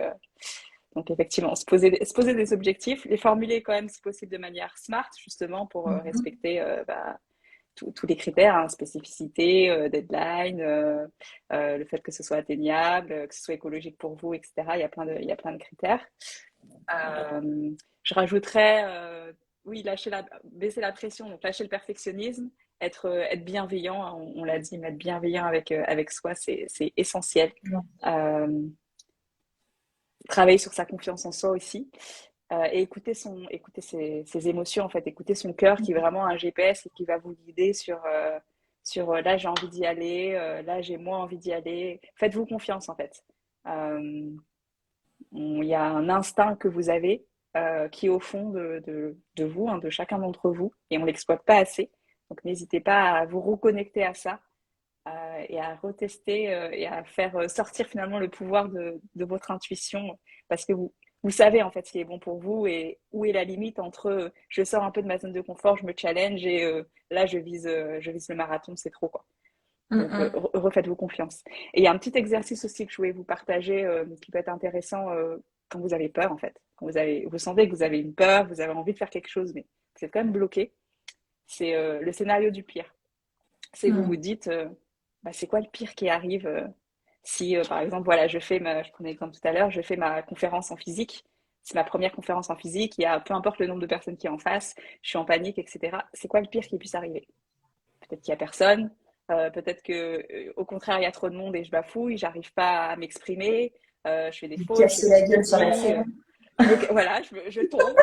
effectivement, se poser des objectifs, les formuler quand même si possible de manière smart, justement pour respecter bah, tous les critères, hein, spécificité, deadline, le fait que ce soit atteignable, que ce soit écologique pour vous, etc. Il y a plein de critères. Je rajouterais, oui, baisser la pression, donc lâcher le perfectionnisme, être bienveillant, hein, on l'a dit, mais être bienveillant avec soi, c'est essentiel. Euh, Travailler sur sa confiance en soi aussi. Et écouter ses émotions, en fait, écouter son cœur qui est vraiment un GPS et qui va vous guider sur là j'ai envie d'y aller, là j'ai moins envie d'y aller. Faites-vous confiance, en fait. Euh, il y a un instinct que vous avez qui est au fond de vous, hein, de chacun d'entre vous, et on ne l'exploite pas assez. Donc n'hésitez pas à vous reconnecter à ça et à retester et à faire sortir finalement le pouvoir de votre intuition parce que vous savez en fait ce qui est bon pour vous et où est la limite entre je sors un peu de ma zone de confort, je me challenge et là je vise le marathon, c'est trop quoi. Donc refaites-vous confiance. Et il y a un petit exercice aussi que je voulais vous partager qui peut être intéressant quand vous avez peur en fait. Quand vous sentez que vous avez une peur, vous avez envie de faire quelque chose mais vous êtes quand même bloqué. C'est le scénario du pire. C'est vous vous dites, bah, c'est quoi le pire qui arrive si, par exemple, voilà, je prenais l'exemple tout à l'heure, je fais ma conférence en physique. C'est ma première conférence en physique. Il y a peu importe le nombre de personnes qui est en face, je suis en panique, etc. C'est quoi le pire qui puisse arriver? Peut-être qu'il y a personne. Peut-être que, au contraire, il y a trop de monde et je bafouille, j'arrive pas à m'exprimer. Je fais des Vous fautes, je fais cassez des la gueule sur la sous-dit. scène. Donc voilà, je tombe,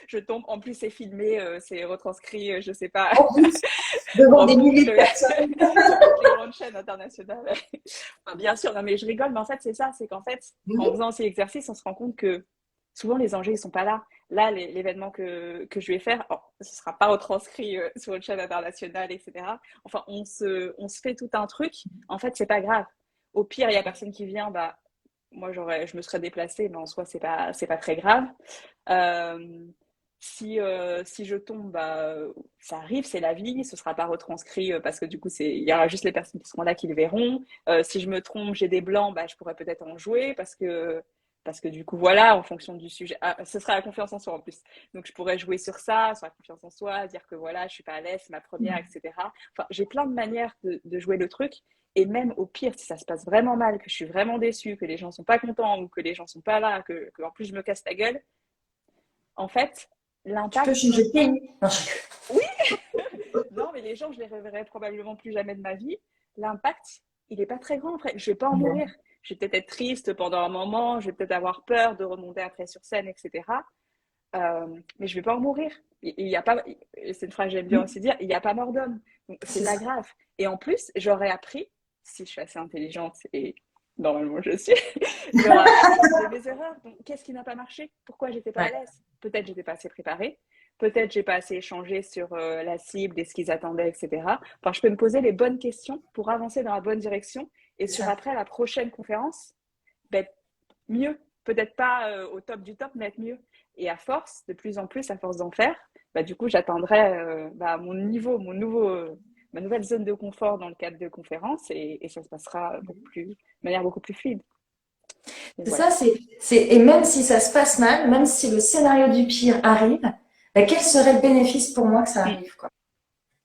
je tombe. En plus, c'est filmé, c'est retranscrit, je sais pas, En plus, devant en des milliers boucle de personnes. sur toutes les grandes chaînes internationales. Enfin, bien sûr, non, mais je rigole, mais en fait, c'est ça, c'est qu'en fait, en Oui, faisant ces exercices, on se rend compte que souvent les enjeux, ils sont pas là. Là, l'événement que je vais faire, oh, ce sera pas retranscrit sur une chaîne internationale, etc. Enfin, on se fait tout un truc. En fait, c'est pas grave. Au pire, il y a personne qui vient, bah, moi, je me serais déplacée, mais en soi, c'est pas très grave. Euh, si je tombe, bah, ça arrive, c'est la vie, ce sera pas retranscrit parce que du coup, il y aura juste les personnes qui seront là qui le verront. Si je me trompe, j'ai des blancs, bah, je pourrais peut-être en jouer parce que du coup, voilà, en fonction du sujet, ah, ce sera la confiance en soi en plus. Donc, je pourrais jouer sur la confiance en soi, dire que voilà, je suis pas à l'aise, c'est ma première, etc. Enfin, j'ai plein de manières de jouer le truc. Et même au pire, si ça se passe vraiment mal, que je suis vraiment déçue, que les gens sont pas contents ou que les gens sont pas là, que en plus je me casse la gueule, en fait, tu peux l'impact, changer de pays. Non, je rigole. oui, non, mais les gens, je les reverrai probablement plus jamais de ma vie. L'impact, il n'est pas très grand. Après, je vais pas en Non. mourir. Je vais peut-être être triste pendant un moment, je vais peut-être avoir peur de remonter après sur scène, etc. Mais je vais pas en mourir. Il y a pas, c'est une phrase que j'aime bien aussi dire, il n'y a pas mort d'homme. Donc, c'est C'est pas ça. grave. Et en plus, j'aurais appris, si je suis assez intelligente et normalement je suis, j'aurais appris de mes erreurs. Donc, qu'est-ce qui n'a pas marché? Pourquoi j'étais pas à Ouais, l'aise? Peut-être j'étais pas assez préparée. Peut-être j'ai pas assez échangé sur la cible et ce qu'ils attendaient, etc. Enfin, je peux me poser les bonnes questions pour avancer dans la bonne direction et c'est sur ça. après la prochaine conférence, ben, mieux. Peut-être pas au top du top, mais être mieux. Et à force, de plus en plus, à force d'en faire, bah, du coup, j'atteindrai bah, mon niveau, ma nouvelle zone de confort dans le cadre de conférences et ça se passera de manière beaucoup plus fluide. Et C'est voilà, ça, et même si ça se passe mal, même si le scénario du pire arrive, ben, quel serait le bénéfice pour moi que ça arrive, quoi.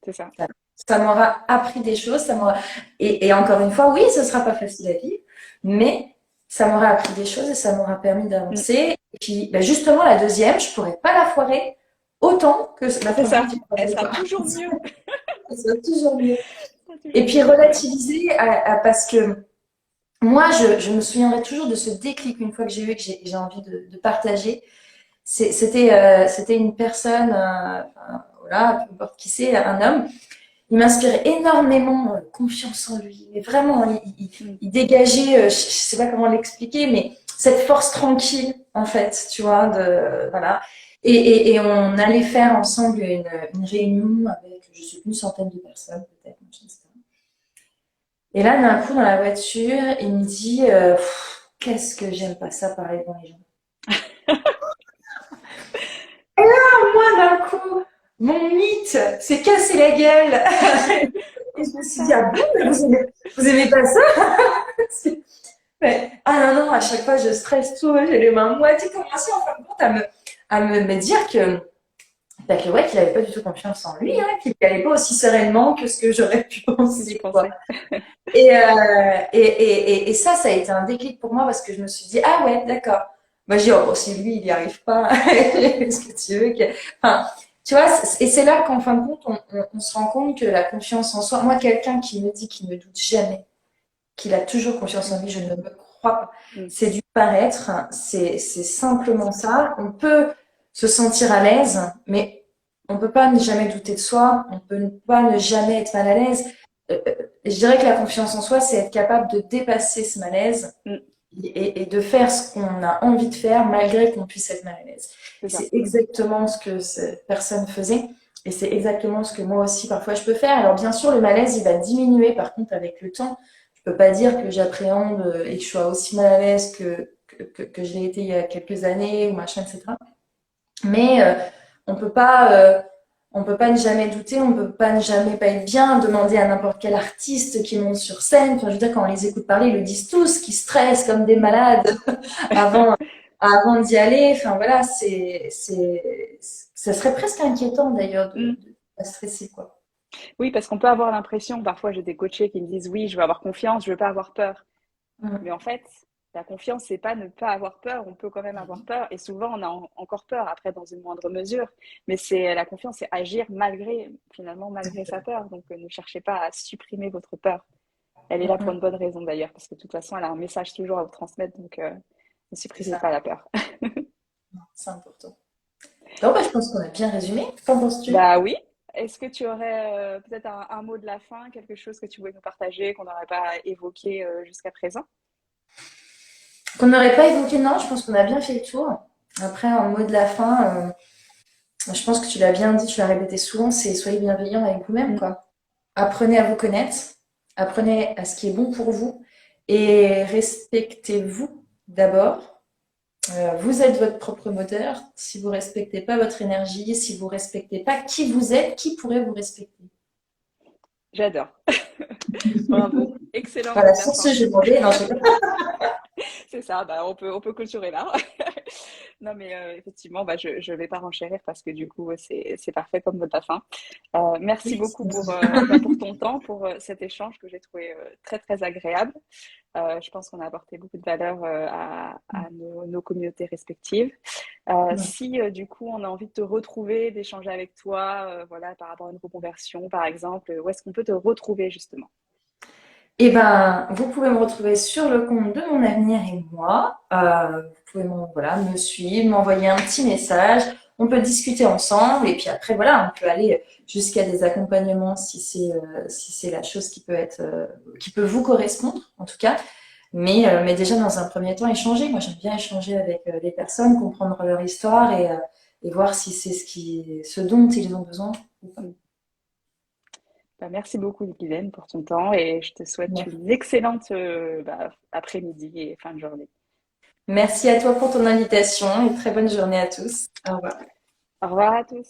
c'est ça. Ça m'aura appris des choses, et encore une fois, oui, ce sera pas facile à vivre, mais ça m'aura appris des choses et ça m'aura permis Mm. d'avancer. Et puis, ben, justement, la deuxième, je pourrais pas la foirer autant que la C'est première ça. que j'ai Elle foirée, sera quoi. toujours mieux. Ça sera toujours mieux. Elle sera Et toujours puis, mieux. Voilà. relativiser parce que moi, je me souviendrai toujours de ce déclic une fois que j'ai eu, que j'ai envie de partager. C'était une personne, enfin, voilà, peu importe qui c'est, un homme. Il m'inspirait énormément confiance en lui. Mais vraiment, Mm. il dégageait, je sais pas comment l'expliquer, mais cette force tranquille, en fait, tu vois, voilà. Et on allait faire ensemble une réunion avec, je sais plus, une centaine de personnes, peut-être. Et là, d'un coup, dans la voiture, il me dit, qu'est-ce que j'aime pas ça parler devant les gens. Moi, d'un coup, mon mythe s'est cassé la gueule. Et je me Comment suis dit, ça? ah bon, mais vous aimez pas ça? Ah non, non, à chaque fois, je stresse tout, j'ai les mains moites. J'ai commencé en fin de compte me dire que, bah, que ouais, qu'il avait pas du tout confiance en lui, Mm. hein, qu'il n'y allait pas aussi sereinement que ce que j'aurais pu J'y penser, quoi. pensais. Et ça a été un déclic pour moi parce que je me suis dit, ah ouais, d'accord. Moi, j'ai dit, oh, si lui, il n'y arrive pas, qu'est-ce que tu veux Enfin, tu vois, et c'est là qu'en fin de compte, on se rend compte que la confiance en soi, moi, quelqu'un qui me dit qu'il ne doute jamais, qu'il a toujours confiance en Mm. lui, je ne me crois pas. Mm. C'est du paraître, c'est simplement ça. On peut se sentir à l'aise, mais on peut pas ne jamais douter de soi, on peut pas ne jamais être mal à l'aise. Je dirais que la confiance en soi, c'est être capable de dépasser ce malaise Mm. et de faire ce qu'on a envie de faire malgré qu'on puisse être mal à l'aise. C'est Et ça. c'est exactement ce que cette personne faisait. Et c'est exactement ce que moi aussi, parfois, je peux faire. Alors, bien sûr, le malaise, il va diminuer, par contre, avec le temps. Je peux pas dire que j'appréhende et que je sois aussi mal à l'aise que je l'ai été il y a quelques années ou machin, etc. Mais on peut pas ne jamais douter, on peut pas ne jamais pas être bien, demander à n'importe quel artiste qui monte sur scène. Enfin, je veux dire, quand on les écoute parler, ils le disent tous, qui stressent comme des Mm. malades avant, avant d'y aller. Enfin, voilà, ça serait presque inquiétant d'ailleurs Mm. de pas stresser, quoi. Oui, parce qu'on peut avoir l'impression, parfois j'ai des coachés qui me disent oui, je veux avoir confiance, je veux pas avoir peur. Mais Mm. en fait, la confiance, c'est pas ne pas avoir peur. On peut quand même avoir peur. Et souvent, on a encore peur, après, dans une moindre mesure. Mais c'est la confiance, c'est agir malgré, finalement, malgré sa peur. Donc, ne cherchez pas à supprimer votre peur. Elle est là pour Mm. une bonne raison, d'ailleurs, parce que de toute façon, elle a un message toujours à vous transmettre. Donc, ne C'est supprimez ça. pas la peur. C'est important. Bon, bah, je pense qu'on a bien résumé. Qu'en penses-tu? Bah oui. Est-ce que tu aurais peut-être un mot de la fin, quelque chose que tu voulais nous partager, qu'on n'aurait pas évoqué jusqu'à présent? Qu'on n'aurait pas évoqué, non, je pense qu'on a bien fait le tour. Après, un mot de la fin, je pense que tu l'as bien dit, tu l'as répété souvent, c'est soyez bienveillant avec vous-même, Mm. quoi. Apprenez à vous connaître, apprenez à ce qui est bon pour vous et respectez-vous d'abord. Vous êtes votre propre moteur. Si vous respectez pas votre énergie, si vous respectez pas qui vous êtes, qui pourrait vous respecter? J'adore. Bravo. Excellent mot Voilà, de la sur ce, fin. je vais demander. Non, C'est ça, bah, on peut clôturer là. Non, mais effectivement, bah, je vais pas renchérir parce que du coup, c'est parfait comme mot de la fin. Merci beaucoup pour ton temps, pour cet échange que j'ai trouvé très, très agréable. Je pense qu'on a apporté beaucoup de valeur à nos communautés respectives. Si du coup, on a envie de te retrouver, d'échanger avec toi, voilà, par rapport à une reconversion, par exemple, où est-ce qu'on peut te retrouver justement? Eh ben, vous pouvez me retrouver sur le compte de Mon Avenir et moi. Vous pouvez voilà, me suivre, m'envoyer un petit message. On peut discuter ensemble et puis après, voilà, on peut aller jusqu'à des accompagnements si c'est la chose qui peut être, qui peut vous correspondre, en tout cas. Mais déjà, dans un premier temps, échanger. Moi, j'aime bien échanger avec les personnes, comprendre leur histoire et voir si c'est ce dont ils ont besoin ou pas. Bah, merci beaucoup, Guylaine, pour ton temps et je te souhaite une excellente après-midi et fin de journée. Merci à toi pour ton invitation et très bonne journée à tous. Au revoir. Au revoir à tous.